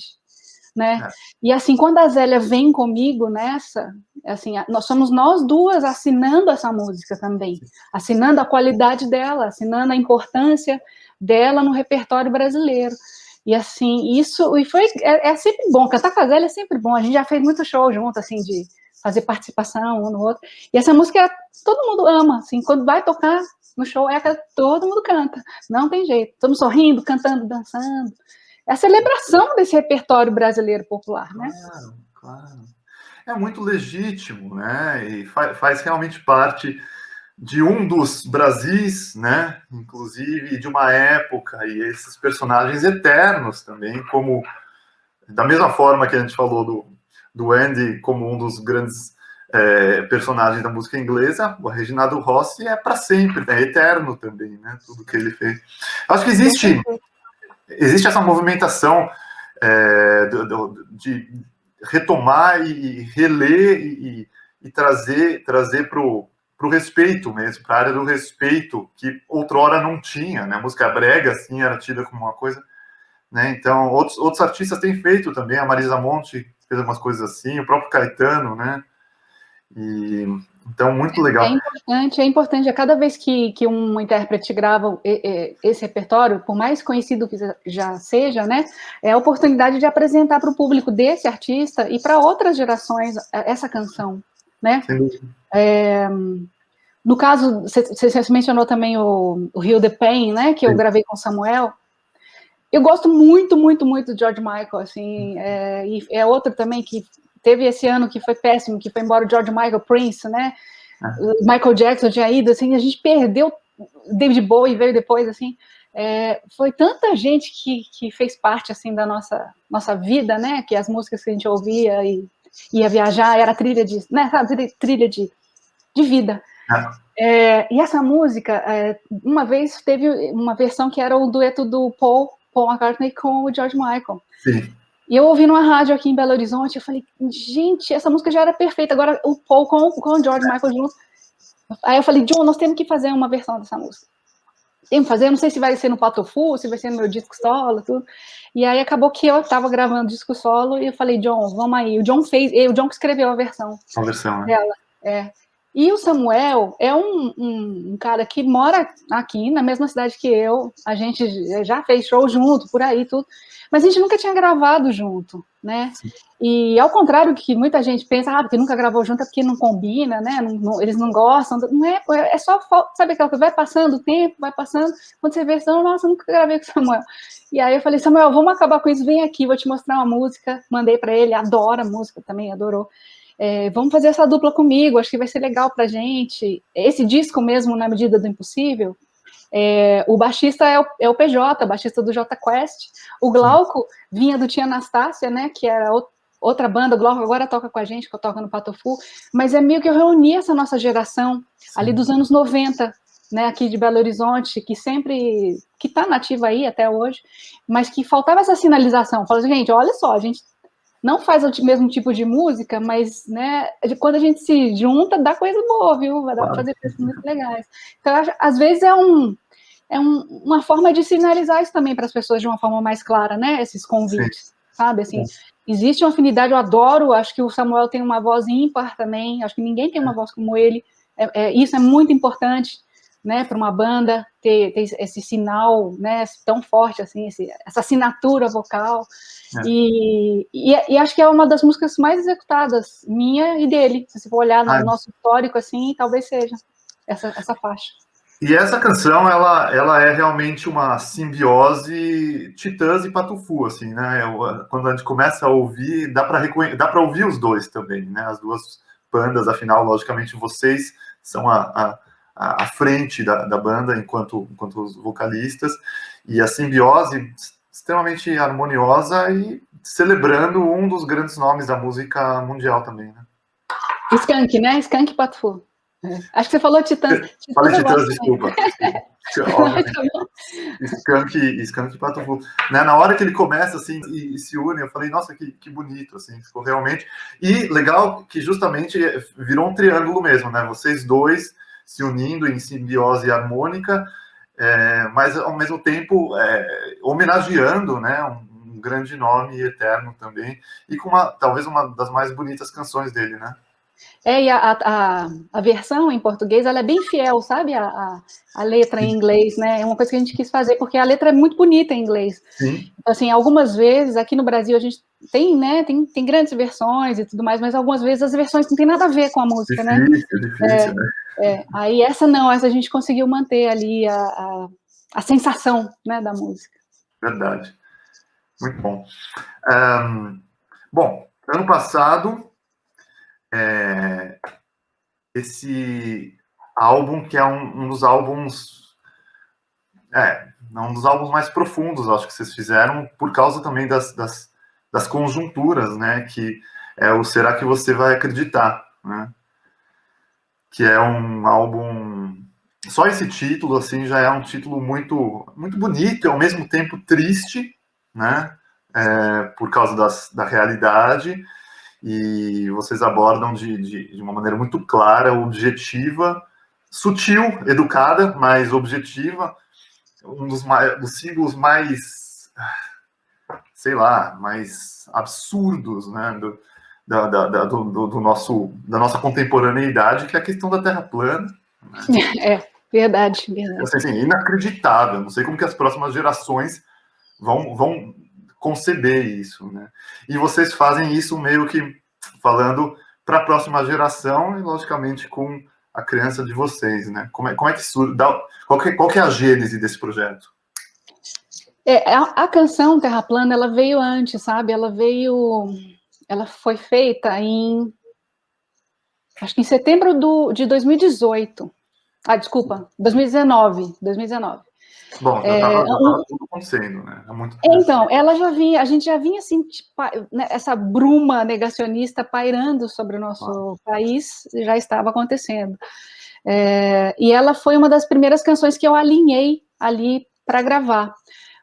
né? E assim, quando a Zélia vem comigo nessa, assim, nós somos nós duas assinando essa música também, assinando a qualidade dela, assinando a importância dela no repertório brasileiro. E assim, é sempre bom, cantar com a Zélia é sempre bom, a gente já fez muito show junto, assim, de fazer participação um no outro, e essa música todo mundo ama, assim, quando vai tocar no show, todo mundo canta, não tem jeito, estamos sorrindo, cantando, dançando, é a celebração desse repertório brasileiro popular, né? Claro. É muito legítimo, né? E faz realmente parte de um dos Brasis, né? Inclusive de uma época, e esses personagens eternos também, como da mesma forma que a gente falou do Andy como um dos grandes personagens da música inglesa, o Reginaldo Rossi é para sempre, é eterno também, né? Tudo que ele fez. Acho que existe existe essa movimentação de retomar e reler e trazer para o respeito mesmo, para a área do respeito, que outrora não tinha, né? A música brega, assim, era tida como uma coisa, né? Então, outros artistas têm feito também, a Marisa Monte fez algumas coisas assim, o próprio Caetano, né? E, então, muito legal. É importante, a cada vez que um intérprete grava esse repertório, por mais conhecido que já seja, né, é a oportunidade de apresentar para o público desse artista e para outras gerações essa canção, né? No caso, você mencionou também o Rio de Pain, né, que eu gravei com o Samuel. Eu gosto muito, muito, muito de George Michael, assim, e é outro também que teve esse ano que foi péssimo, que foi embora o George Michael, Prince, né? Michael Jackson tinha ido, assim, a gente perdeu. David Bowie veio depois, assim. Foi tanta gente que fez parte, assim, da nossa vida, né? Que as músicas que a gente ouvia e ia viajar era trilha de, né? Trilha de vida. E essa música, uma vez teve uma versão que era o dueto do Paul McCartney com o George Michael. Sim. E eu ouvi numa rádio aqui em Belo Horizonte, eu falei, gente, essa música já era perfeita, agora o Paul com o George Michael junto. Aí eu falei, John, nós temos que fazer uma versão dessa música. Temos que fazer, eu não sei se vai ser no Patofu, se vai ser no meu disco solo, tudo. E aí acabou que eu estava gravando disco solo e eu falei, John, vamos aí. O John que escreveu a versão. Dela. E o Samuel é um cara que mora aqui, na mesma cidade que eu, a gente já fez show junto, por aí, tudo, mas a gente nunca tinha gravado junto, né? Sim. E ao contrário do que muita gente pensa, porque nunca gravou junto é porque não combina, né? Eles não gostam, não é só, sabe aquela coisa, vai passando o tempo, vai passando, quando você vê, nossa, eu nunca gravei com o Samuel. E aí eu falei, Samuel, vamos acabar com isso, vem aqui, vou te mostrar uma música, mandei para ele, adora a música também, adorou. Vamos fazer essa dupla comigo, acho que vai ser legal pra gente. Esse disco mesmo, Na Medida do Impossível, o baixista é o PJ, baixista do Jota Quest. O Glauco vinha do Tia Anastácia, né, que era outra banda. O Glauco agora toca com a gente, que eu toco no Patofu, mas é meio que eu reuni essa nossa geração, ali dos anos 90, né, aqui de Belo Horizonte, que tá nativa aí até hoje, mas que faltava essa sinalização. Falei, gente, olha só, a gente não faz o mesmo tipo de música, mas, né, quando a gente se junta, dá coisa boa, viu? Vai dar para fazer coisas muito legais. Então, às vezes uma forma de sinalizar isso também para as pessoas de uma forma mais clara, né? Esses convites, sabe? Assim, existe uma afinidade, eu adoro, acho que o Samuel tem uma voz ímpar também, acho que ninguém tem uma voz como ele, isso é muito importante, né, para uma banda ter esse sinal, né, tão forte assim, essa assinatura vocal. E acho que é uma das músicas mais executadas, minha e dele. Se você for olhar no nosso histórico, assim, talvez seja essa faixa. E essa canção, ela é realmente uma simbiose Titãs e Patofu, assim, né? Quando a gente começa a ouvir, dá para ouvir os dois também, né? As duas bandas, afinal, logicamente, vocês são a frente da banda enquanto os vocalistas, e a simbiose extremamente harmoniosa e celebrando um dos grandes nomes da música mundial também, né? Skank, né? Skank e Patofu. Acho que você falou Titãs. Falei Titãs, desculpa. Skank e Patofu. Né, na hora que ele começa assim e se une, eu falei, nossa, que bonito, assim, ficou realmente. E legal que justamente virou um triângulo mesmo, né? Vocês dois se unindo em simbiose harmônica, mas ao mesmo tempo homenageando, né, um grande nome eterno também, e com talvez uma das mais bonitas canções dele, né? E a versão em português, ela é bem fiel, sabe? A letra em inglês, né? É uma coisa que a gente quis fazer, porque a letra é muito bonita em inglês. Sim. Então, assim, algumas vezes, aqui no Brasil, a gente tem, né? Tem grandes versões e tudo mais, mas algumas vezes as versões não tem nada a ver com a música, Difícil, né? Aí essa a gente conseguiu manter ali a sensação, né, da música. Verdade. Muito bom. Bom, ano passado, esse álbum, que é um dos álbuns um dos álbuns mais profundos, acho que vocês fizeram, por causa também das conjunturas, né, que é o Será Que Você Vai Acreditar, né, que é um álbum só esse título, assim, já é um título muito, muito bonito e ao mesmo tempo triste, né? Por causa da realidade, e vocês abordam de uma maneira muito clara, objetiva, sutil, educada, mas objetiva, um dos símbolos mais, sei lá, mais absurdos, né, do da nossa contemporaneidade, que é a questão da Terra plana. Né? Verdade, verdade. Assim, inacreditável. Não sei como que as próximas gerações vão conceber isso, né? E vocês fazem isso meio que falando para a próxima geração e, logicamente, com a criança de vocês, né? Como é que surge? Qual que é a gênese desse projeto? A canção Terra Plana, ela veio antes, sabe? Ela foi feita acho que em setembro de 2018. Ah, desculpa, 2019. Bom, já estava tudo acontecendo, né? Há muito tempo. Então, a gente já vinha assim, tipo, né, essa bruma negacionista pairando sobre o nosso país, já estava acontecendo. E ela foi uma das primeiras canções que eu alinhei ali para gravar.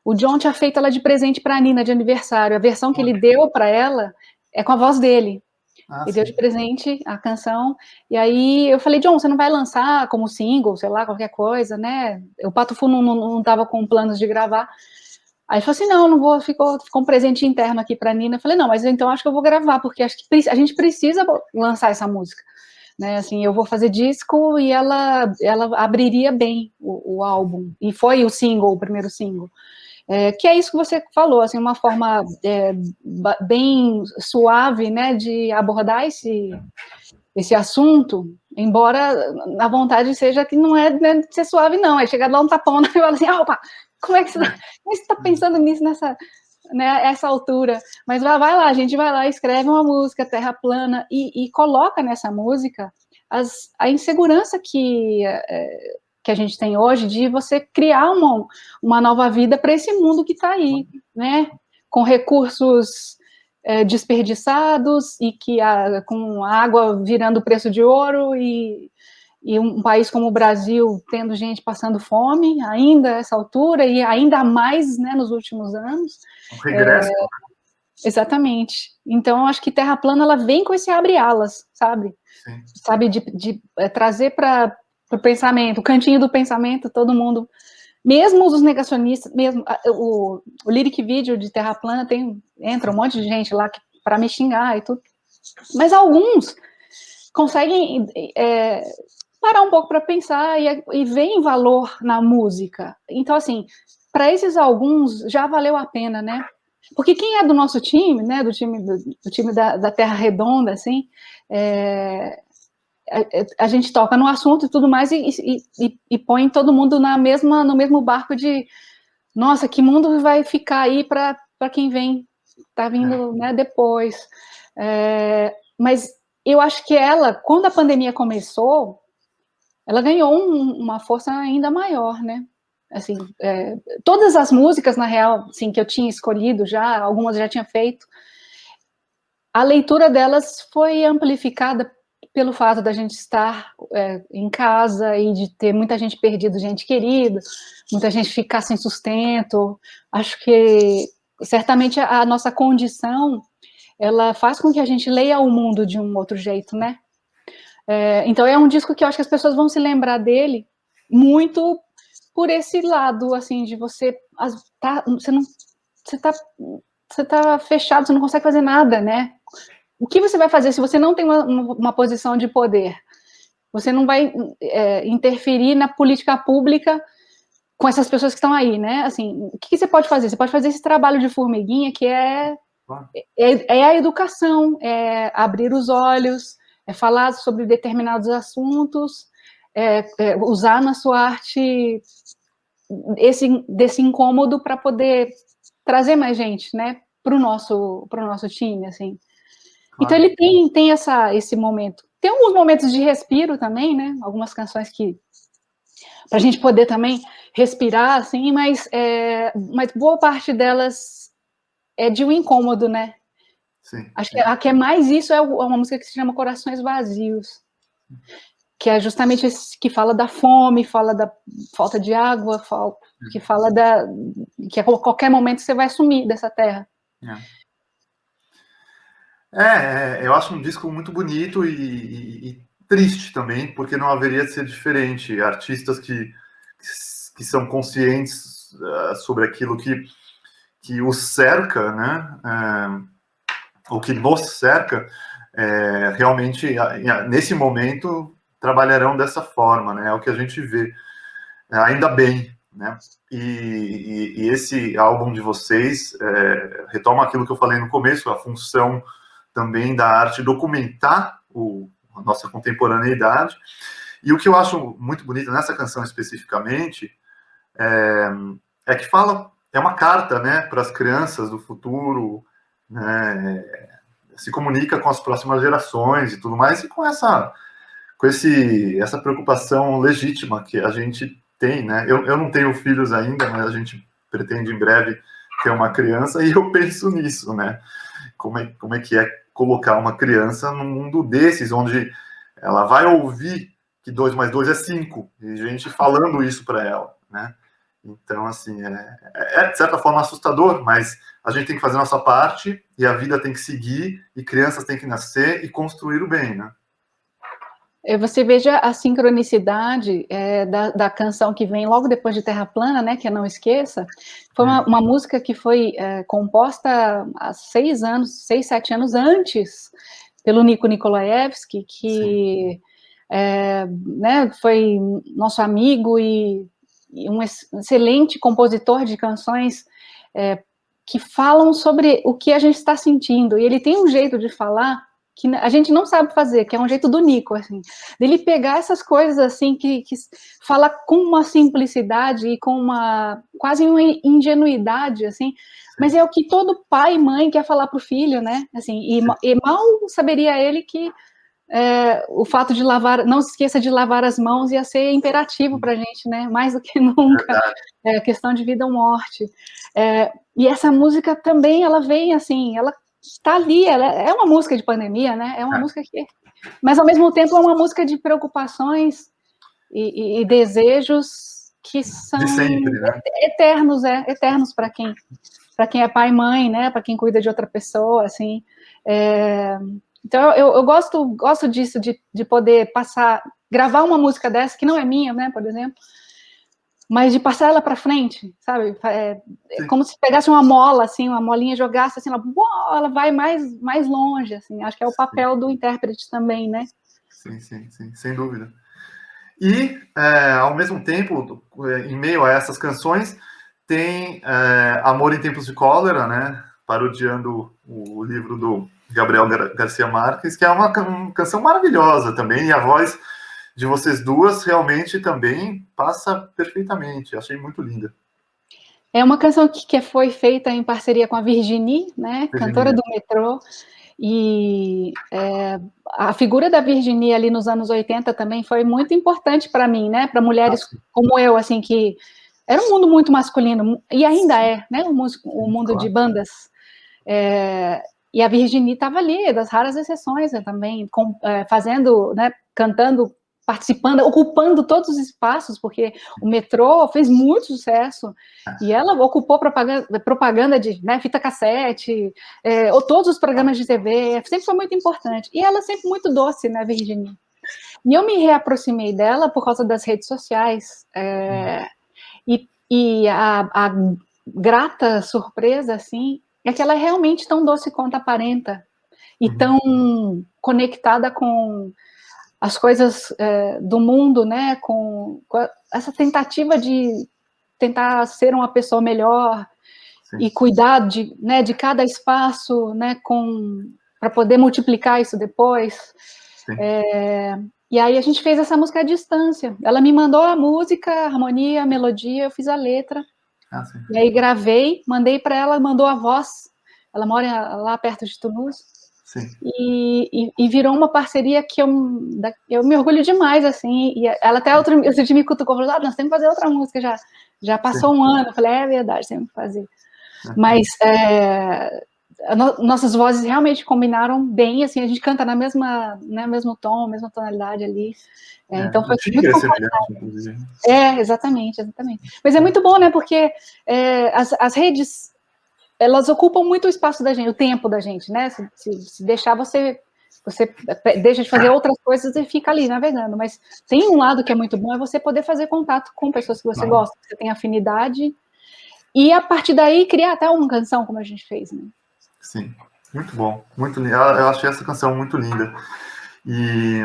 O John tinha feito ela de presente para a Nina de aniversário. A versão que ele deu para ela é com a voz dele. Ele deu de presente a canção. E aí eu falei, John, você não vai lançar como single, sei lá, qualquer coisa, né? O Pato Fu não estava com planos de gravar. Aí ele falou assim, não vou, ficou um presente interno aqui para a Nina. Eu falei, não, mas então acho que eu vou gravar, porque acho que a gente precisa lançar essa música. Né, assim, eu vou fazer disco e ela abriria bem o álbum. E foi o primeiro single. Que é isso que você falou, assim, uma forma bem suave, né, de abordar esse assunto, embora a vontade seja que não é, né, de ser suave, não, é chegar lá um tapão e falar assim, opa, como é que você está pensando nisso essa altura? Mas vai lá, a gente vai lá, escreve uma música, Terra Plana, e coloca nessa música a insegurança que a gente tem hoje de você criar uma nova vida para esse mundo que está aí, né? Com recursos desperdiçados e com água virando preço de ouro e um país como o Brasil tendo gente passando fome ainda a essa altura e ainda mais, né, nos últimos anos. Um regresso. Exatamente. Então, eu acho que Terra Plana ela vem com esse abre-alas, sabe? Sim. Sabe, de trazer para o pensamento, o cantinho do pensamento, todo mundo, mesmo os negacionistas, mesmo o lyric video de Terra Plana entra um monte de gente lá para me xingar e tudo, mas alguns conseguem parar um pouco para pensar e veem valor na música. Então, assim, para esses alguns já valeu a pena, né? Porque quem é do nosso time, né, do time da Terra Redonda, assim, a gente toca no assunto e tudo mais e põe todo mundo no mesmo barco de, nossa, que mundo vai ficar aí para quem tá vindo, né, depois. Mas eu acho que quando a pandemia começou, ela ganhou uma força ainda maior, né? Assim, todas as músicas, na real, assim, que eu tinha escolhido já, algumas eu já tinha feito, a leitura delas foi amplificada pelo fato da gente estar em casa e de ter muita gente perdido, gente querida, muita gente ficar sem sustento. Acho que, certamente, a nossa condição, ela faz com que a gente leia o mundo de um outro jeito, né? Então, é um disco que eu acho que as pessoas vão se lembrar dele muito por esse lado, assim, de você tá fechado, você não consegue fazer nada, né? O que você vai fazer se você não tem uma posição de poder? Você não vai interferir na política pública com essas pessoas que estão aí, né? Assim, o que você pode fazer? Você pode fazer esse trabalho de formiguinha que é a educação, é abrir os olhos, é falar sobre determinados assuntos, usar na sua arte desse incômodo para poder trazer mais gente, né, para o nosso time, assim. Claro. Então ele tem esse momento. Tem alguns momentos de respiro também, né, algumas canções que para a gente poder também respirar, assim, mas boa parte delas é de um incômodo, né? Sim. Acho que a que é mais isso é uma música que se chama Corações Vazios, que é justamente esse que fala da fome, fala da falta de água, que fala que a qualquer momento você vai sumir dessa terra. Eu acho um disco muito bonito e triste também, porque não haveria de ser diferente. Artistas que são conscientes sobre aquilo que os cerca, né? O que nos cerca, realmente, nesse momento, trabalharão dessa forma, né? É o que a gente vê. Ainda bem, né? E esse álbum de vocês retoma aquilo que eu falei no começo, a função também da arte documentar a nossa contemporaneidade. E o que eu acho muito bonito nessa canção especificamente é que é uma carta, né, para as crianças do futuro, né, se comunica com as próximas gerações e tudo mais, e com essa preocupação legítima que a gente tem, né? Eu não tenho filhos ainda, mas a gente pretende em breve ter uma criança, e eu penso nisso, né? Como é que é colocar uma criança num mundo desses, onde ela vai ouvir que 2 mais 2 é 5, e gente falando isso para ela, né? Então, assim, de certa forma assustador, mas a gente tem que fazer a nossa parte, e a vida tem que seguir, e crianças têm que nascer e construir o bem, né? Você veja a sincronicidade da canção que vem logo depois de Terra Plana, né, que é Não Esqueça. Foi uma música que foi composta há 6, 7 anos antes, pelo Nico Nikolaevski, que né, foi nosso amigo e um excelente compositor de canções que falam sobre o que a gente está sentindo. E ele tem um jeito de falar que a gente não sabe fazer, que é um jeito do Nico, assim, dele pegar essas coisas, assim, que fala com uma simplicidade e com quase uma ingenuidade, assim, mas é o que todo pai e mãe quer falar para o filho, né, assim, e mal saberia ele que o fato de não se esqueça de lavar as mãos ia ser imperativo para a gente, né, mais do que nunca, questão de vida ou morte, e essa música também, ela vem, assim, ela está ali, ela é uma música de pandemia, né? É uma música que, mas ao mesmo tempo é uma música de preocupações e desejos que são de sempre, né? Eternos para quem é pai e mãe, né? Para quem cuida de outra pessoa, assim. Então eu gosto disso, de poder gravar uma música dessa que não é minha, né? Por exemplo. Mas de passar ela para frente, sabe? Como se pegasse uma mola, assim, uma molinha, jogasse assim, ela vai mais longe, assim. Acho que é o papel do intérprete também, né? Sim, sem dúvida. E, ao mesmo tempo, em meio a essas canções, tem Amor em Tempos de Cólera, né? Parodiando o livro do Gabriel Garcia Marques, que é uma canção maravilhosa também, e a voz de vocês duas realmente também passa perfeitamente. Achei muito linda. É uma canção que foi feita em parceria com a Virginie, né, cantora do metrô, e a figura da Virginie ali nos anos 80 também foi muito importante para mim, né, para mulheres como eu, assim, que era um mundo muito masculino, e ainda né, o mundo de bandas, e a Virginie estava ali, das raras exceções, né, também, fazendo, né, cantando, participando, ocupando todos os espaços, porque o metrô fez muito sucesso, e ela ocupou propaganda de, né, fita cassete, ou todos os programas de TV, sempre foi muito importante, e ela sempre muito doce, né, Virginie. E eu me reaproximei dela por causa das redes sociais, e a grata surpresa, assim, é que ela é realmente tão doce quanto aparenta, e tão conectada com as coisas do mundo, né, com essa tentativa de tentar ser uma pessoa melhor. Sim. E cuidar de cada espaço, né, para poder multiplicar isso depois. E aí a gente fez essa música à distância. Ela me mandou a música, a harmonia, a melodia, eu fiz a letra. E aí gravei, mandei para ela, mandou a voz. Ela mora lá perto de Toulouse. E virou uma parceria que eu me orgulho demais, assim, e ela até outro dia me cutucou, falou, nós temos que fazer outra música, já passou um ano, eu falei, é verdade, temos que fazer, mas nossas vozes realmente combinaram bem, assim, a gente canta na mesma, né, mesmo tom, mesma tonalidade ali. Então foi o timbre muito é confortável. semelhante, inclusive. Exatamente. Mas é muito bom, né, porque as redes, elas ocupam muito o espaço da gente, o tempo da gente, né, se deixar você deixa de fazer outras coisas e fica ali navegando, mas tem um lado que é muito bom, é você poder fazer contato com pessoas que você gosta, que você tem afinidade, e a partir daí criar até uma canção, como a gente fez, né? Sim, muito bom, muito lindo. Eu achei essa canção muito linda. E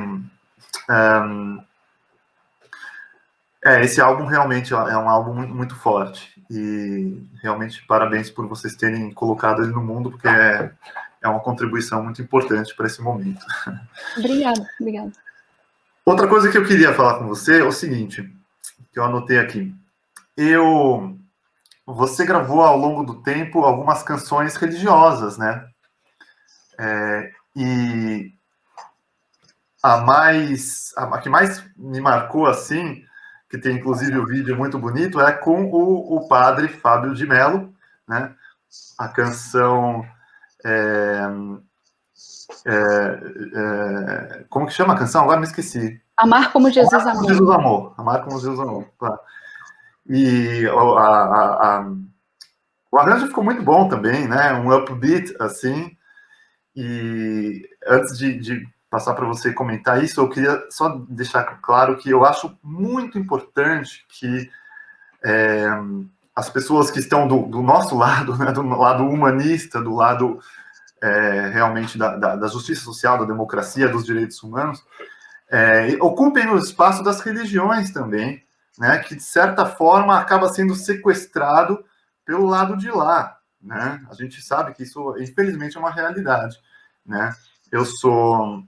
esse álbum realmente é um álbum muito, muito forte. E realmente parabéns por vocês terem colocado ele no mundo, porque é uma contribuição muito importante para esse momento. Obrigada. Outra coisa que eu queria falar com você é o seguinte, que eu anotei aqui. Você gravou ao longo do tempo algumas canções religiosas, né? E a que mais me marcou assim, que tem inclusive o vídeo muito bonito, é com o padre Fábio de Mello, né? A canção como que chama a canção? Agora me esqueci. Amar como Jesus amou. Jesus amou. Amar como Jesus amou. Claro. E o arranjo ficou muito bom também, né? Um upbeat assim. E antes de passar para você comentar isso, eu queria só deixar claro que eu acho muito importante que as pessoas que estão do nosso lado, né, do lado humanista, do lado realmente da justiça social, da democracia, dos direitos humanos, ocupem o espaço das religiões também, né, que de certa forma acaba sendo sequestrado pelo lado de lá, né? A gente sabe que isso, infelizmente, é uma realidade, né? Eu sou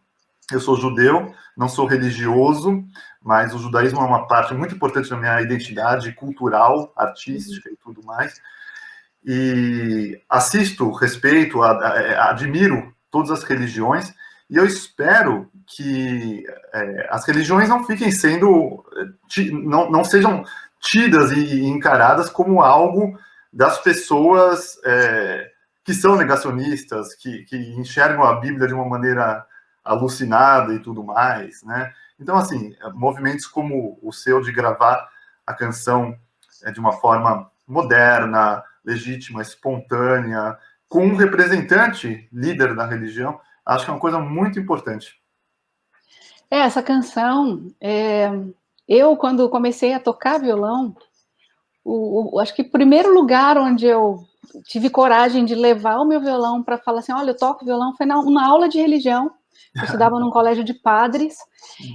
judeu, não sou religioso, mas o judaísmo é uma parte muito importante da minha identidade cultural, artística e tudo mais. E assisto, respeito, admiro todas as religiões, e eu espero que as religiões não fiquem sendo, não sejam tidas e encaradas como algo das pessoas que são negacionistas, que enxergam a Bíblia de uma maneira alucinada e tudo mais, né? Então, assim, movimentos como o seu de gravar a canção de uma forma moderna, legítima, espontânea, com um representante líder da religião, acho que é uma coisa muito importante. Essa canção, eu, quando comecei a tocar violão, acho que o primeiro lugar onde eu tive coragem de levar o meu violão para falar assim, olha, eu toco violão, foi na aula de religião. Eu estudava num colégio de padres,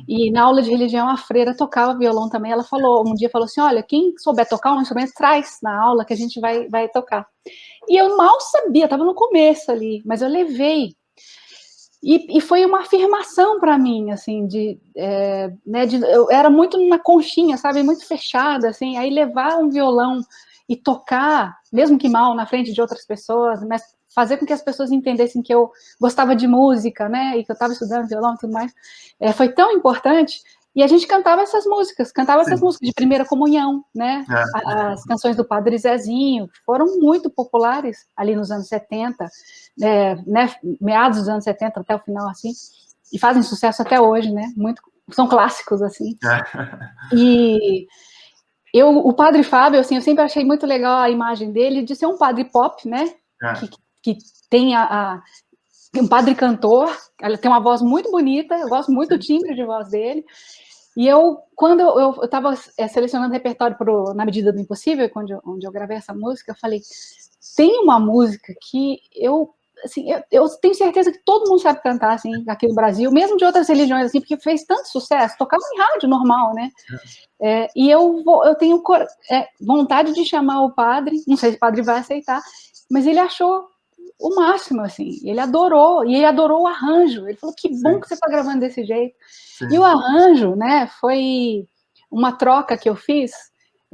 e na aula de religião a freira tocava violão também. Ela um dia falou assim, olha, quem souber tocar um instrumento, traz na aula que a gente vai tocar. E eu mal sabia, estava no começo ali, mas eu levei. E foi uma afirmação para mim, assim, eu era muito na conchinha, sabe, muito fechada, assim, aí levar um violão e tocar, mesmo que mal, na frente de outras pessoas, mas fazer com que as pessoas entendessem que eu gostava de música, né, e que eu estava estudando violão e tudo mais, foi tão importante. E a gente cantava essas músicas de primeira comunhão, né? As canções do Padre Zezinho, que foram muito populares ali nos anos 70, né? Meados dos anos 70 até o final, assim, e fazem sucesso até hoje, né? São clássicos, assim. E o Padre Fábio, assim, eu sempre achei muito legal a imagem dele de ser um padre pop, né? Que tem um padre cantor, ele tem uma voz muito bonita, eu gosto muito do timbre de voz dele. E quando eu estava selecionando repertório Na Medida do Impossível, onde eu gravei essa música, eu falei, tem uma música que eu tenho certeza que todo mundo sabe cantar, assim, aqui no Brasil, mesmo de outras religiões, assim, porque fez tanto sucesso, tocava em rádio normal, né? E eu tenho vontade de chamar o padre, não sei se o padre vai aceitar, mas ele achou o máximo, assim, ele adorou o arranjo, ele falou, que bom que você está gravando desse jeito. Sim. E o arranjo, né, foi uma troca que eu fiz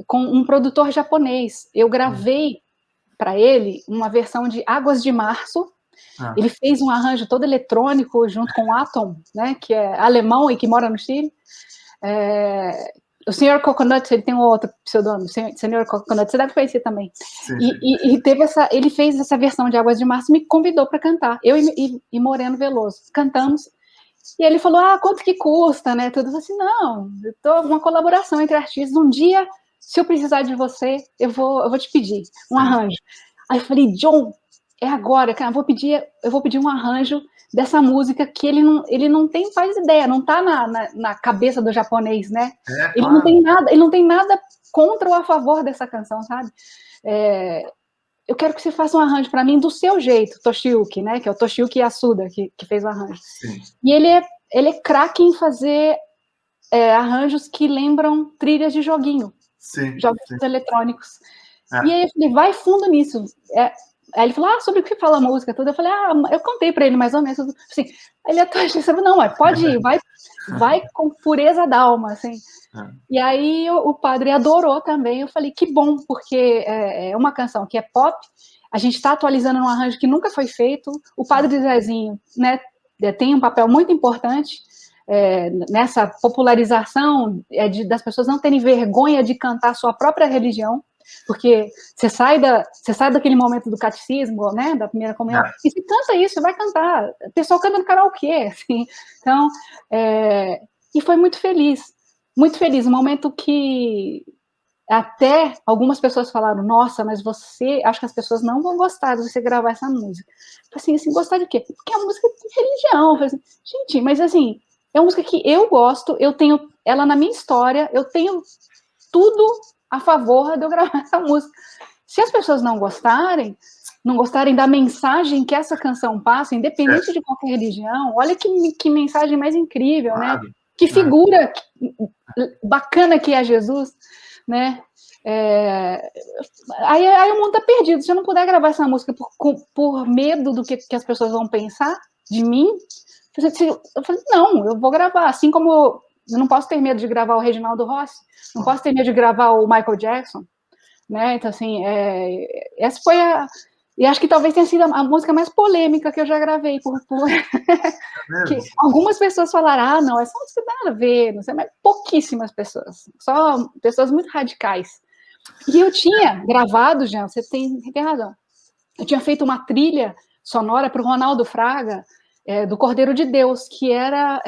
com um produtor japonês, eu gravei para ele uma versão de Águas de Março, ele fez um arranjo todo eletrônico junto com o Atom, né, que é alemão e que mora no Chile, O Sr. Coconut, ele tem um outro pseudônimo, Sr. Coconut, você deve conhecer também. Sim. E teve ele fez essa versão de Águas de Março, me convidou para cantar, eu e Moreno Veloso, cantamos, e ele falou, quanto que custa, né, tudo, eu falei assim, não, uma colaboração entre artistas, um dia, se eu precisar de você, eu vou te pedir um arranjo. Aí eu falei, John, é agora, cara, eu vou pedir um arranjo dessa música que ele não faz ideia, não está na cabeça do japonês, né? Ele não tem nada contra ou a favor dessa canção, sabe? Eu quero que você faça um arranjo para mim do seu jeito, Toshiyuki, né? Que é o Toshiyuki Yasuda que fez o arranjo. Sim. E ele é craque em fazer arranjos que lembram trilhas de joguinho, joguinhos eletrônicos. E aí eu falei, vai fundo nisso. Aí ele falou, sobre o que fala a música toda? Eu falei, eu contei pra ele mais ou menos. Assim, aí ele falou, não, mas pode ir, vai com pureza d'alma, assim. E aí o padre adorou também. Eu falei, que bom, porque é uma canção que é pop, a gente está atualizando um arranjo que nunca foi feito. O padre Zezinho, né, tem um papel muito importante nessa popularização das pessoas não terem vergonha de cantar sua própria religião. Porque você sai daquele momento do catecismo, né, da primeira comunhão, e você canta isso, você vai cantar. O pessoal canta no karaokê, assim. Então, e foi muito feliz, um momento que até algumas pessoas falaram, nossa, mas acho que as pessoas não vão gostar de você gravar essa música. Assim, gostar de quê? Porque é uma música de religião. Eu falei assim, gente, mas assim, é uma música que eu gosto, eu tenho ela na minha história, eu tenho tudo a favor de eu gravar essa música. Se as pessoas não gostarem da mensagem que essa canção passa, independente de qualquer religião, olha que mensagem mais incrível, né? Que figura bacana que é Jesus, né? Aí o mundo tá perdido. Se eu não puder gravar essa música por medo do que as pessoas vão pensar de mim, eu falei, não, eu vou gravar, assim como eu não posso ter medo de gravar o Reginaldo Rossi, não posso ter medo de gravar o Michael Jackson, né? Então, assim, essa foi e acho que talvez tenha sido a música mais polêmica que eu já gravei, que algumas pessoas falaram, não, essa música não tem nada a ver, não sei, mas pouquíssimas pessoas, só pessoas muito radicais. E eu tinha gravado, Jean, você tem razão, eu tinha feito uma trilha sonora para o Ronaldo Fraga, do Cordeiro de Deus, que era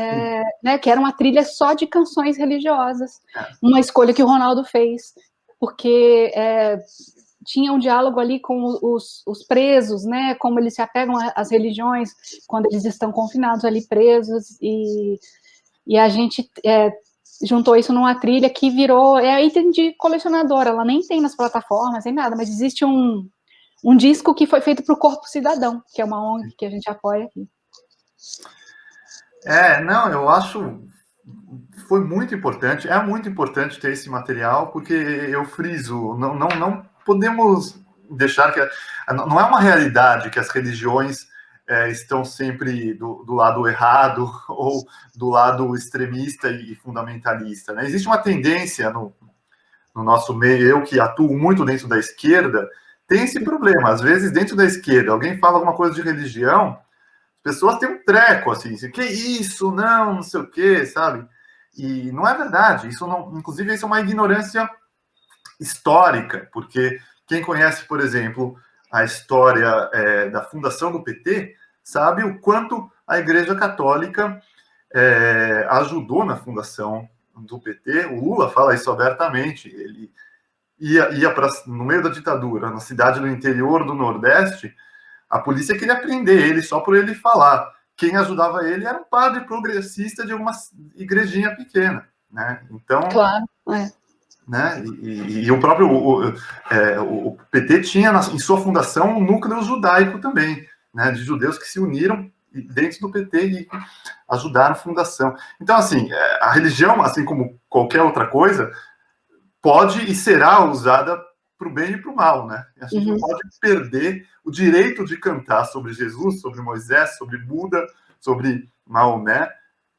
uma trilha só de canções religiosas, uma escolha que o Ronaldo fez, porque tinha um diálogo ali com os presos, né, como eles se apegam às religiões quando eles estão confinados ali presos, e a gente juntou isso numa trilha que virou, item de colecionador, ela nem tem nas plataformas, nem nada, mas existe um disco que foi feito para o Corpo Cidadão, que é uma ONG que a gente apoia aqui. Não, eu acho foi muito importante, é muito importante ter esse material, porque eu friso, não podemos deixar que não é uma realidade que as religiões estão sempre do lado errado ou do lado extremista e fundamentalista, né? Existe uma tendência no nosso meio, eu que atuo muito dentro da esquerda, tem esse problema. Às vezes, dentro da esquerda, alguém fala alguma coisa de religião, as pessoas têm um treco, assim, que isso, não sei o quê, sabe? E não é verdade. Isso não, inclusive, isso é uma ignorância histórica, porque quem conhece, por exemplo, a história da fundação do PT, sabe o quanto a Igreja Católica ajudou na fundação do PT. O Lula fala isso abertamente. Ele ia no meio da ditadura, na cidade do interior do Nordeste, a polícia queria prender ele só por ele falar. Quem ajudava ele era um padre progressista de uma igrejinha pequena, né? Então, claro, né? E o próprio o PT tinha em sua fundação um núcleo judaico também, né? De judeus que se uniram dentro do PT e ajudaram a fundação. Então, assim, a religião, assim como qualquer outra coisa, pode e será usada para o bem e para o mal, né? A gente não pode perder o direito de cantar sobre Jesus, sobre Moisés, sobre Buda, sobre Maomé,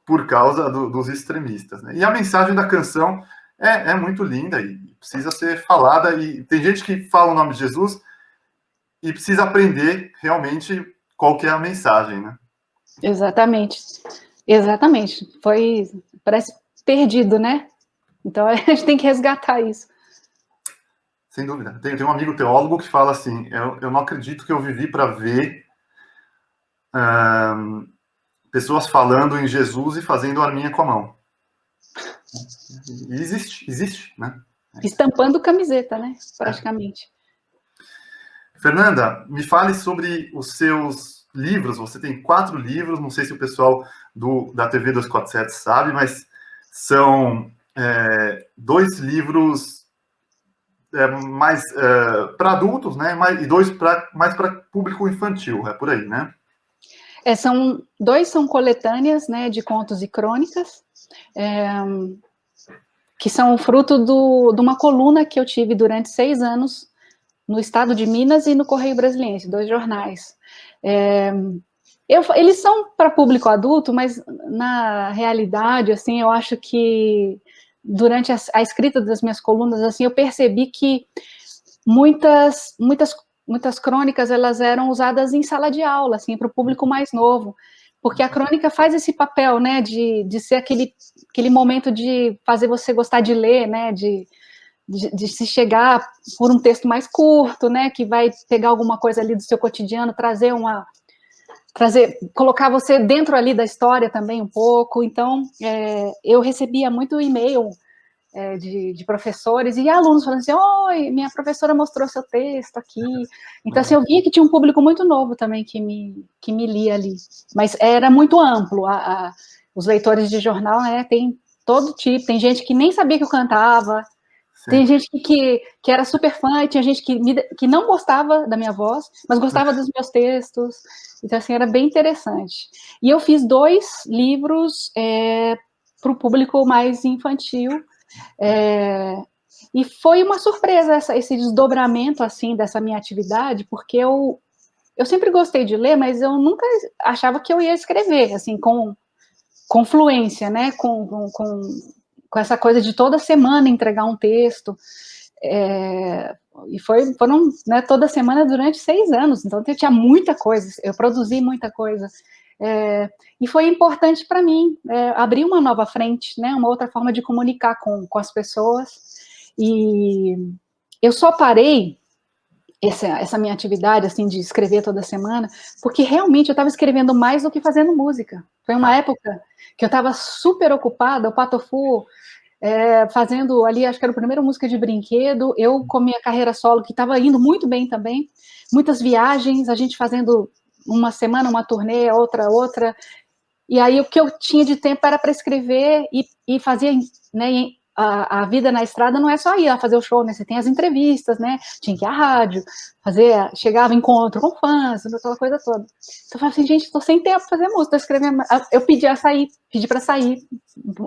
por causa dos extremistas, né? E a mensagem da canção é muito linda e precisa ser falada, e tem gente que fala o nome de Jesus e precisa aprender realmente qual que é a mensagem, né? Exatamente. Parece perdido, né? Então, a gente tem que resgatar isso. Sem dúvida. Tem um amigo teólogo que fala assim, eu não acredito que eu vivi para ver pessoas falando em Jesus e fazendo arminha com a mão. E existe, né? Estampando camiseta, né? Praticamente. Fernanda, me fale sobre os seus livros. Você tem 4 livros, não sei se o pessoal da TV 247 sabe, mas são 2 livros mais para adultos, né? E 2 mais para público infantil, é por aí, né? Dois são coletâneas, né, de contos e crônicas, que são fruto de uma coluna que eu tive durante 6 anos no Estado de Minas e no Correio Brasiliense, 2 jornais. Eles são para público adulto, mas na realidade, assim, eu acho que durante a escrita das minhas colunas, assim, eu percebi que muitas crônicas elas eram usadas em sala de aula, assim, para o público mais novo, porque a crônica faz esse papel, né, de ser aquele momento de fazer você gostar de ler, né, de se chegar por um texto mais curto, né, que vai pegar alguma coisa ali do seu cotidiano, colocar você dentro ali da história também um pouco. Então, eu recebia muito e-mail de professores e alunos falando assim, oi, minha professora mostrou seu texto aqui. Então, assim, eu via que tinha um público muito novo também que me lia ali. Mas era muito amplo. Os leitores de jornal, né, tem todo tipo. Tem gente que nem sabia que eu cantava, sim. Tem gente que era super fã, e tinha gente que não gostava da minha voz, mas gostava dos meus textos. Então, assim, era bem interessante. E eu fiz 2 livros para o público mais infantil, e foi uma surpresa esse desdobramento, assim, dessa minha atividade, porque eu sempre gostei de ler, mas eu nunca achava que eu ia escrever, assim, com fluência, né, com essa coisa de toda semana entregar um texto, e foram, né, toda semana durante 6 anos, então eu tinha muita coisa, eu produzi muita coisa, e foi importante para mim, abrir uma nova frente, né, uma outra forma de comunicar com as pessoas, e eu só parei essa minha atividade, assim, de escrever toda semana, porque realmente eu estava escrevendo mais do que fazendo música. Foi uma época que eu estava super ocupada, o Patofu fazendo ali, acho que era a primeira música de brinquedo, eu com minha carreira solo, que estava indo muito bem também, muitas viagens, a gente fazendo uma semana uma turnê, outra, e aí o que eu tinha de tempo era para escrever e fazer, né, a vida na estrada não é só ir a fazer o show, né, você tem as entrevistas, né, tinha que ir à rádio, chegava encontro com fãs, aquela coisa toda. Então eu falei assim, gente, estou sem tempo para fazer música, tô escrevendo, eu pedi para sair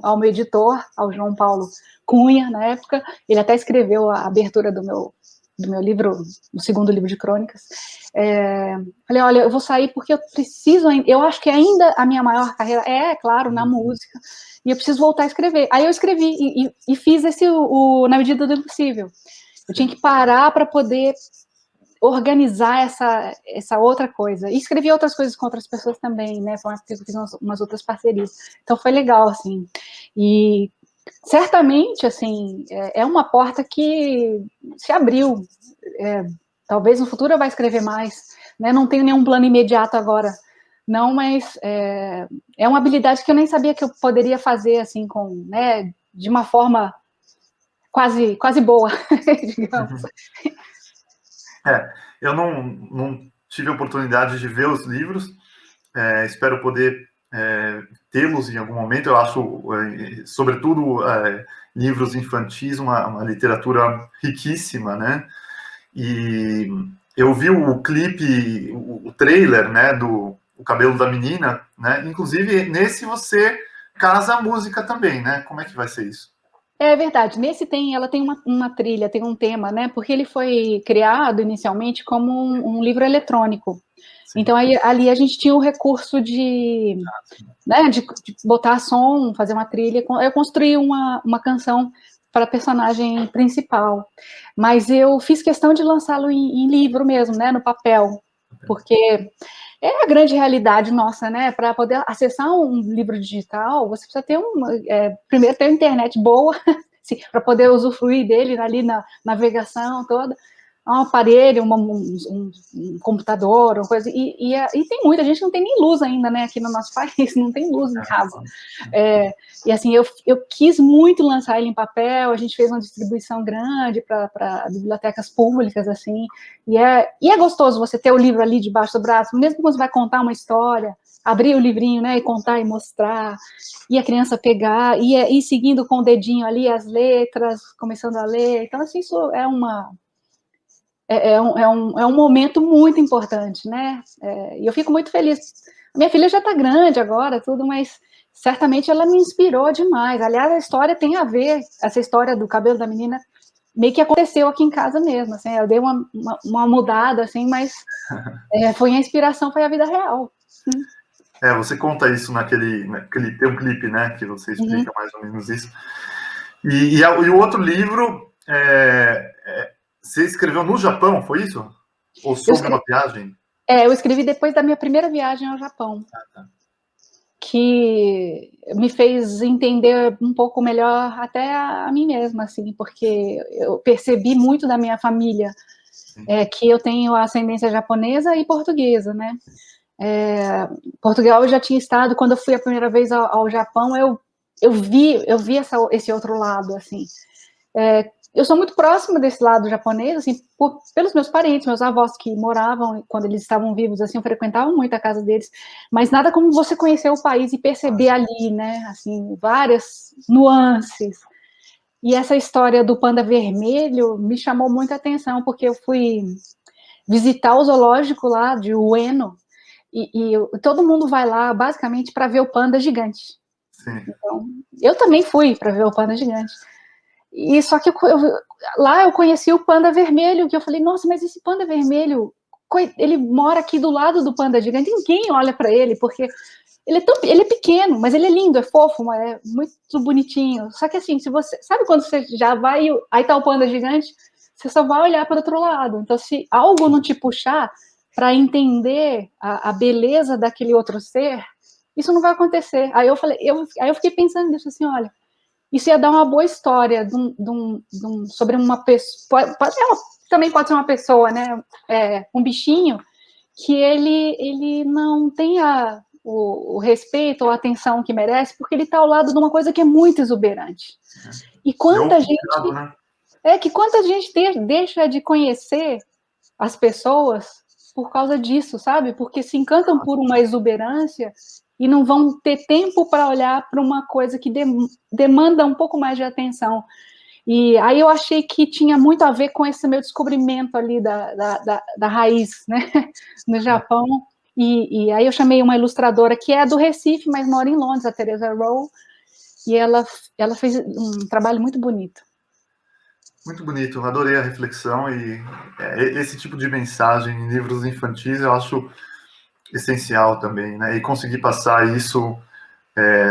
ao meu editor, ao João Paulo Cunha, na época, ele até escreveu a abertura do meu livro, do segundo livro de crônicas. Falei, olha, eu vou sair porque eu preciso, eu acho que ainda a minha maior carreira claro, na música, e eu preciso voltar a escrever. Aí eu escrevi e fiz na medida do impossível. Eu tinha que parar para poder organizar essa outra coisa. E escrevi outras coisas com outras pessoas também, né? Foi uma época que eu fiz umas outras parcerias. Então foi legal, assim. E certamente, assim, é uma porta que se abriu. Talvez no futuro eu vá escrever mais, né? Não tenho nenhum plano imediato agora, não, mas é uma habilidade que eu nem sabia que eu poderia fazer, assim, né, de uma forma quase boa, digamos. Eu não tive a oportunidade de ver os livros, espero poder tê-los em algum momento. Eu acho, sobretudo, livros infantis, uma literatura riquíssima, né? E eu vi o clipe, o trailer, né, do O Cabelo da Menina, né? Inclusive, nesse você casa a música também, né? Como é que vai ser isso? É verdade, nesse ela tem uma trilha, tem um tema, né? Porque ele foi criado inicialmente como um livro eletrônico. Sim. Então ali a gente tinha o recurso né, de botar som, fazer uma trilha. Eu construí uma canção para a personagem principal, mas eu fiz questão de lançá-lo em livro mesmo, né? No papel, porque é a grande realidade nossa, né? Para poder acessar um livro digital, você precisa ter primeiro ter uma internet boa, para poder usufruir dele ali na navegação toda. Um aparelho, um computador, uma coisa, e tem muita gente que não tem nem luz ainda, né, aqui no nosso país, não tem luz em casa. E assim, eu quis muito lançar ele em papel, a gente fez uma distribuição grande para bibliotecas públicas, assim, e é gostoso você ter o livro ali debaixo do braço, mesmo quando você vai contar uma história, abrir o livrinho, né, e contar e mostrar, e a criança pegar, e ir seguindo com o dedinho ali as letras, começando a ler, então assim, isso é um momento muito importante, né? E eu fico muito feliz. Minha filha já está grande agora, tudo, mas certamente ela me inspirou demais. Aliás, a história tem a ver, essa história do cabelo da menina, meio que aconteceu aqui em casa mesmo. Assim, eu dei uma mudada, assim, mas foi a inspiração, foi a vida real. Você conta isso tem um clipe, né, que você explica mais ou menos isso. E o outro livro, você escreveu no Japão, foi isso? Ou sobre uma viagem? Eu escrevi depois da minha primeira viagem ao Japão. Tá. Que me fez entender um pouco melhor até a mim mesma, assim, porque eu percebi muito da minha família, que eu tenho ascendência japonesa e portuguesa, né? Portugal eu já tinha estado, quando eu fui a primeira vez ao Japão, eu vi esse outro lado, assim. Eu sou muito próxima desse lado japonês, assim, pelos meus parentes, meus avós que moravam, quando eles estavam vivos, assim, eu frequentava muito a casa deles, mas nada como você conhecer o país e perceber ali, né, assim, várias nuances. E essa história do panda vermelho me chamou muita atenção, porque eu fui visitar o zoológico lá de Ueno, e todo mundo vai lá, basicamente, para ver o panda gigante. Sim. Então, eu também fui para ver o panda gigante. E só que lá eu conheci o panda vermelho, que eu falei, nossa, mas esse panda vermelho, ele mora aqui do lado do panda gigante, ninguém olha para ele, porque ele é pequeno, mas ele é lindo, é fofo, é muito bonitinho. Só que assim, se você sabe quando você já vai, aí tá o panda gigante, você só vai olhar para o outro lado. Então, se algo não te puxar para entender a beleza daquele outro ser, isso não vai acontecer. Aí eu fiquei pensando nisso, assim, olha, isso ia dar uma boa história sobre uma pessoa, também pode ser uma pessoa, né, um bichinho, que ele não tenha o respeito ou a atenção que merece, porque ele está ao lado de uma coisa que é muito exuberante. E quanta gente... Né? Quanta gente deixa de conhecer as pessoas por causa disso, sabe? Porque se encantam por uma exuberância e não vão ter tempo para olhar para uma coisa que demanda um pouco mais de atenção. E aí eu achei que tinha muito a ver com esse meu descobrimento ali da raiz, né, no Japão. E aí eu chamei uma ilustradora que é do Recife, mas mora em Londres, a Teresa Rowe, e ela fez um trabalho muito bonito. Muito bonito, adorei a reflexão, e esse tipo de mensagem em livros infantis eu acho essencial também, né? E conseguir passar isso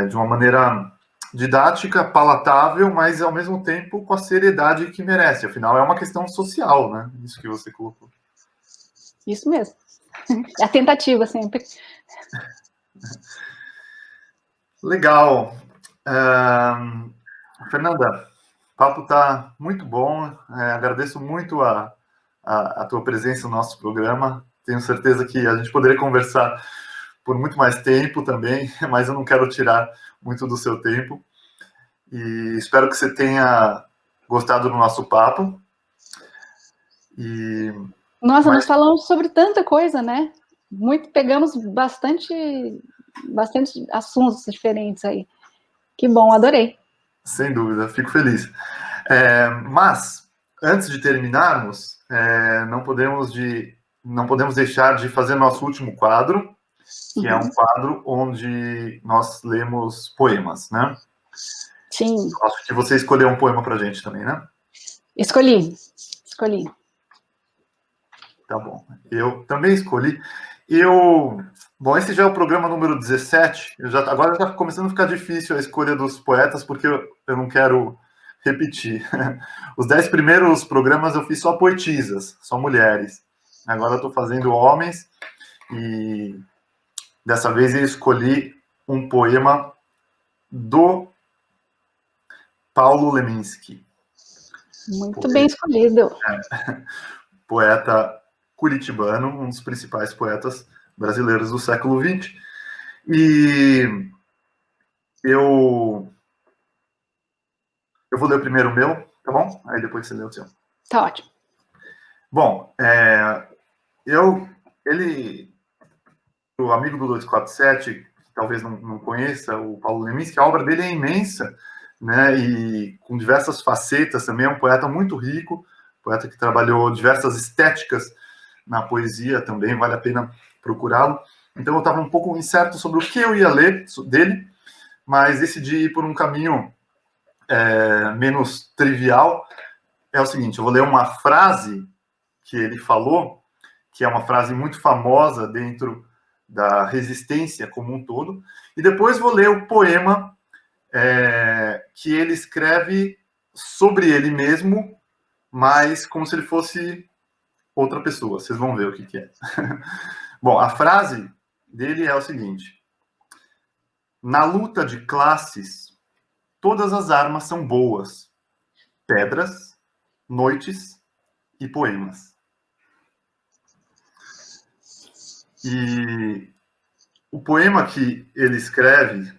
de uma maneira didática, palatável, mas ao mesmo tempo com a seriedade que merece. Afinal, é uma questão social, né? Isso que você colocou. Isso mesmo. É a tentativa sempre. Legal. Fernanda, o papo está muito bom. Agradeço muito a tua presença no nosso programa. Tenho certeza que a gente poderia conversar por muito mais tempo também, mas eu não quero tirar muito do seu tempo. E espero que você tenha gostado do nosso papo. Nossa, nós falamos sobre tanta coisa, né? Pegamos bastante assuntos diferentes aí. Que bom, adorei. Sem dúvida, fico feliz. Mas, antes de terminarmos, não podemos deixar de fazer nosso último quadro, que é um quadro onde nós lemos poemas, né? Sim. Acho que você escolheu um poema para a gente também, né? Escolhi. Tá bom. Eu também escolhi. Bom, esse já é o programa número 17. Agora está começando a ficar difícil a escolha dos poetas, porque eu não quero repetir. Os 10 primeiros programas eu fiz só poetisas, só mulheres. Agora eu estou fazendo homens, e dessa vez eu escolhi um poema do Paulo Leminski. Muito bem escolhido. Poeta curitibano, um dos principais poetas brasileiros do século XX. E eu vou ler primeiro o meu, tá bom? Aí depois você lê o seu. Tá ótimo. Bom, o amigo do 247, que talvez não conheça, o Paulo Leminski, a obra dele é imensa, né? E com diversas facetas também, é um poeta muito rico, poeta que trabalhou diversas estéticas na poesia também, vale a pena procurá-lo. Então eu estava um pouco incerto sobre o que eu ia ler dele, mas decidi ir por um caminho menos trivial. É o seguinte, eu vou ler uma frase que ele falou, que é uma frase muito famosa dentro da resistência como um todo, e depois vou ler o poema que ele escreve sobre ele mesmo, mas como se ele fosse outra pessoa. Vocês vão ver o que é. Bom, a frase dele é o seguinte: na luta de classes, todas as armas são boas. Pedras, noites e poemas. E o poema que ele escreve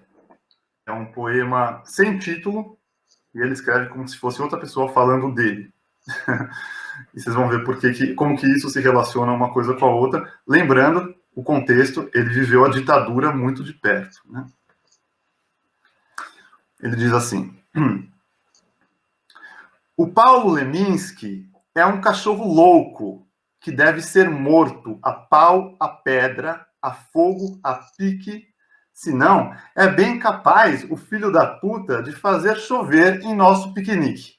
é um poema sem título, e ele escreve como se fosse outra pessoa falando dele. E vocês vão ver como que isso se relaciona uma coisa com a outra. Lembrando o contexto, ele viveu a ditadura muito de perto, né? Ele diz assim: o Paulo Leminski é um cachorro louco que deve ser morto a pau, a pedra, a fogo, a pique. Senão, é bem capaz o filho da puta de fazer chover em nosso piquenique.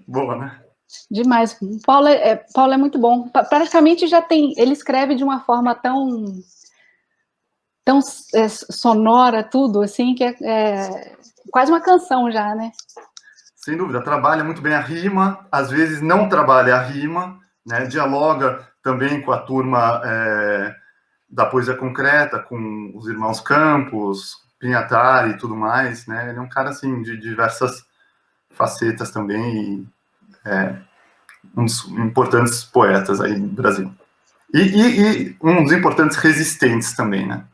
Boa, né? Demais. Paulo é muito bom. Praticamente já tem. Ele escreve de uma forma tão sonora, tudo, assim, que é quase uma canção já, né? Sem dúvida. Trabalha muito bem a rima, às vezes não trabalha a rima, né? Dialoga também com a turma da poesia concreta, com os irmãos Campos, Pinhatari e tudo mais, né? Ele é um cara, assim, de diversas facetas também, um dos importantes poetas aí no Brasil. E um dos importantes resistentes também, né?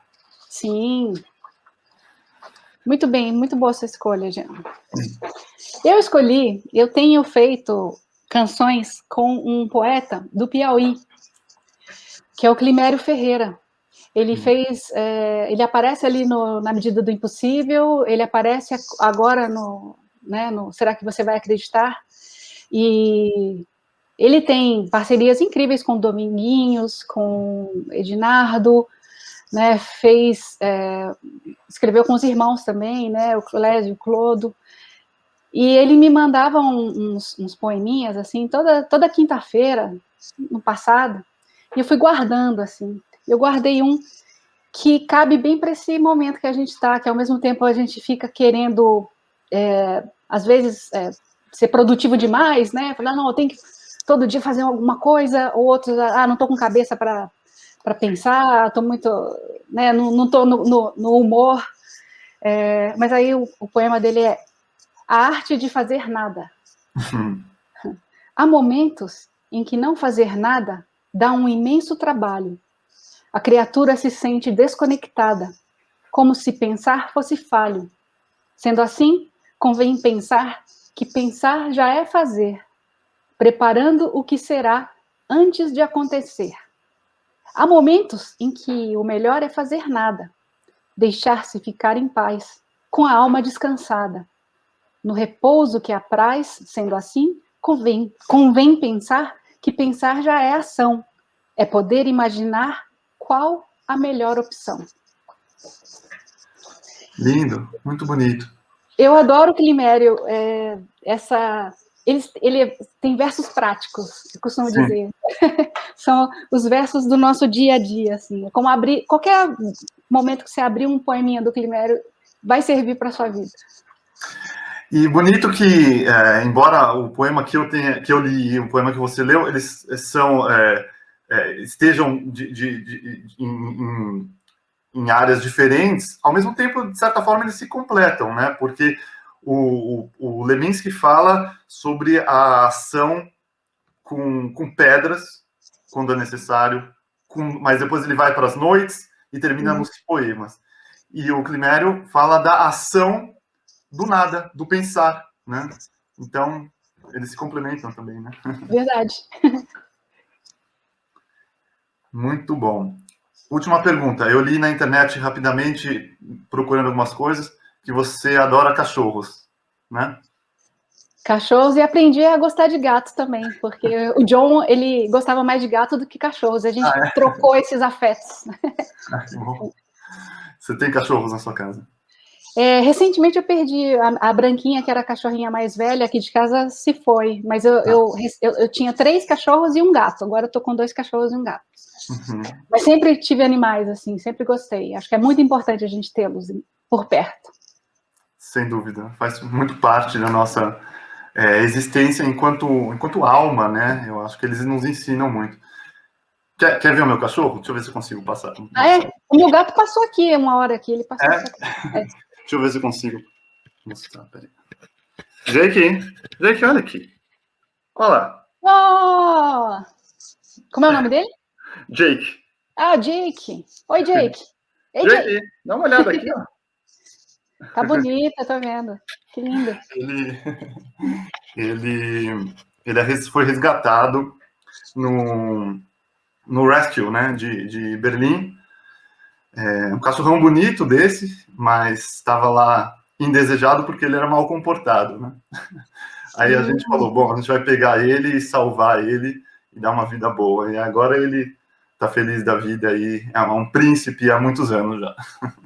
Sim. Muito bem, muito boa essa escolha, Jean. Eu tenho feito canções com um poeta do Piauí, que é o Climério Ferreira. Ele ele aparece ali Na Medida do Impossível, ele aparece agora no Será que Você Vai Acreditar? E ele tem parcerias incríveis com Dominguinhos, com Ednardo, né? Escreveu com os irmãos também, né? O Clésio, o Clodo. E ele me mandava uns poeminhas, assim, toda quinta-feira, no passado, e eu fui guardando, assim. Eu guardei um que cabe bem para esse momento que a gente está, que ao mesmo tempo a gente fica querendo, às vezes, ser produtivo demais, né? Falar, não, eu tenho que todo dia fazer alguma coisa, ou outros, não estou com cabeça para pensar, estou muito, né, não estou no humor. Mas aí o poema dele é A Arte de Fazer Nada. Há momentos em que não fazer nada dá um imenso trabalho. A criatura se sente desconectada, como se pensar fosse falho. Sendo assim, convém pensar que pensar já é fazer, preparando o que será antes de acontecer. Há momentos em que o melhor é fazer nada, deixar-se ficar em paz, com a alma descansada. No repouso que apraz, sendo assim, convém pensar que pensar já é ação, é poder imaginar qual a melhor opção. Lindo, muito bonito. Eu adoro o Climério, ele tem versos práticos, eu costumo dizer. São os versos do nosso dia a dia, assim. É como abrir qualquer momento que você abrir um poeminha do Climério, vai servir para a sua vida. E bonito que, embora o poema que eu li e o poema que você leu, eles estejam em áreas diferentes, ao mesmo tempo, de certa forma, eles se completam, né? Porque o Leminski fala sobre a ação com pedras, quando é necessário, mas depois ele vai para as noites e termina nos poemas. E o Climério fala da ação do nada, do pensar, né? Então, eles se complementam também, né? Verdade. Muito bom. Última pergunta. Eu li na internet rapidamente, procurando algumas coisas, que você adora cachorros, né? Cachorros, e aprendi a gostar de gatos também, porque o John, ele gostava mais de gato do que cachorros. A gente trocou esses afetos. Que bom. Você tem cachorros na sua casa? Recentemente eu perdi a Branquinha, que era a cachorrinha mais velha aqui de casa, se foi. Mas eu tinha 3 cachorros e um gato. Agora eu tô com 2 cachorros e um gato. Uhum. Mas sempre tive animais, assim, sempre gostei. Acho que é muito importante a gente tê-los por perto. Sem dúvida. Faz muito parte da nossa existência enquanto alma, né? Eu acho que eles nos ensinam muito. Quer ver o meu cachorro? Deixa eu ver se eu consigo passar. O meu gato passou aqui, uma hora aqui, ele passou aqui. Deixa eu ver se eu consigo mostrar. Peraí. Jake, olha aqui. Olha lá. Oh! Como é o nome dele? Jake. Ah, Jake. Oi, Jake. Ei, Jake, dá uma olhada aqui, ó. Tá bonita, tô vendo. Que lindo. Ele foi resgatado no Rescue, né, de Berlim. Um cachorrão bonito desse, mas estava lá indesejado porque ele era mal comportado, né? Aí a gente falou, bom, a gente vai pegar ele e salvar ele e dar uma vida boa. E agora ele tá feliz da vida aí, é um príncipe há muitos anos já.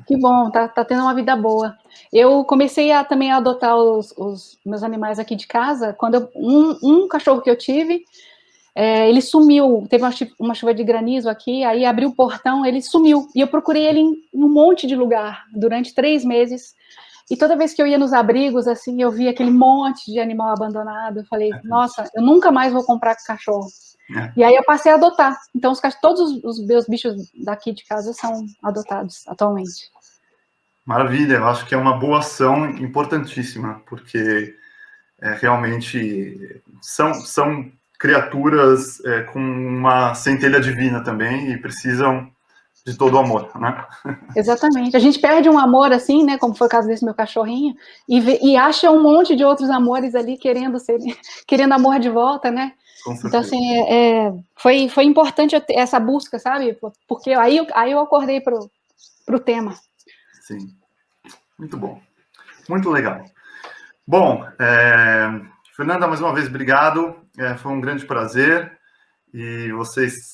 Que bom, tá tendo uma vida boa. Eu comecei também a adotar os meus animais aqui de casa, quando um cachorro que eu tive, ele sumiu, teve uma chuva de granizo aqui, aí abriu o portão, ele sumiu, e eu procurei ele em um monte de lugar, durante 3 meses, e toda vez que eu ia nos abrigos, assim, eu via aquele monte de animal abandonado, eu falei, nossa, eu nunca mais vou comprar cachorro. E aí eu passei a adotar, então todos os meus bichos daqui de casa são adotados atualmente. Maravilha, eu acho que é uma boa ação importantíssima, porque realmente são criaturas com uma centelha divina também e precisam de todo o amor, né? Exatamente. A gente perde um amor assim, né, como foi o caso desse meu cachorrinho, e acha um monte de outros amores ali querendo amor de volta, né? Então, assim, foi importante essa busca, sabe? Porque aí eu acordei pro tema. Sim. Muito bom. Muito legal. Bom, Fernanda, mais uma vez, obrigado. Foi um grande prazer. E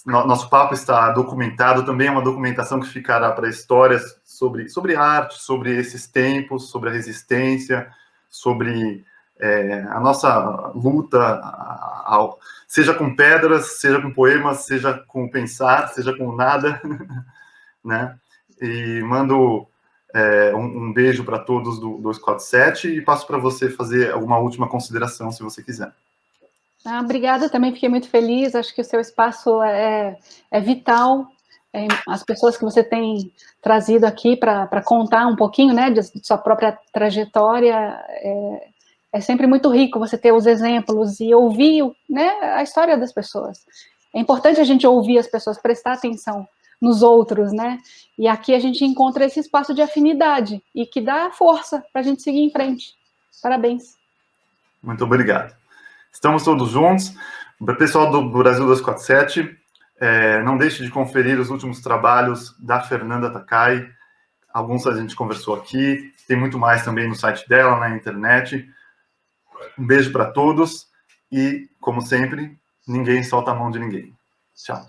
nosso papo está documentado, também é uma documentação que ficará para histórias sobre arte, sobre esses tempos, sobre a resistência, sobre a nossa luta, seja com pedras, seja com poemas, seja com pensar, seja com nada, né? E mando um beijo para todos do 247 e passo para você fazer alguma última consideração, se você quiser. Obrigada, também fiquei muito feliz, acho que o seu espaço é vital, as pessoas que você tem trazido aqui para contar um pouquinho, né, de sua própria trajetória, é sempre muito rico você ter os exemplos e ouvir, né, a história das pessoas. É importante a gente ouvir as pessoas, prestar atenção nos outros, né, e aqui a gente encontra esse espaço de afinidade e que dá força para a gente seguir em frente. Parabéns. Muito obrigado. Estamos todos juntos. Pessoal do Brasil 247, não deixe de conferir os últimos trabalhos da Fernanda Takai. Alguns a gente conversou aqui, tem muito mais também no site dela, na internet. Um beijo para todos e, como sempre, ninguém solta a mão de ninguém. Tchau.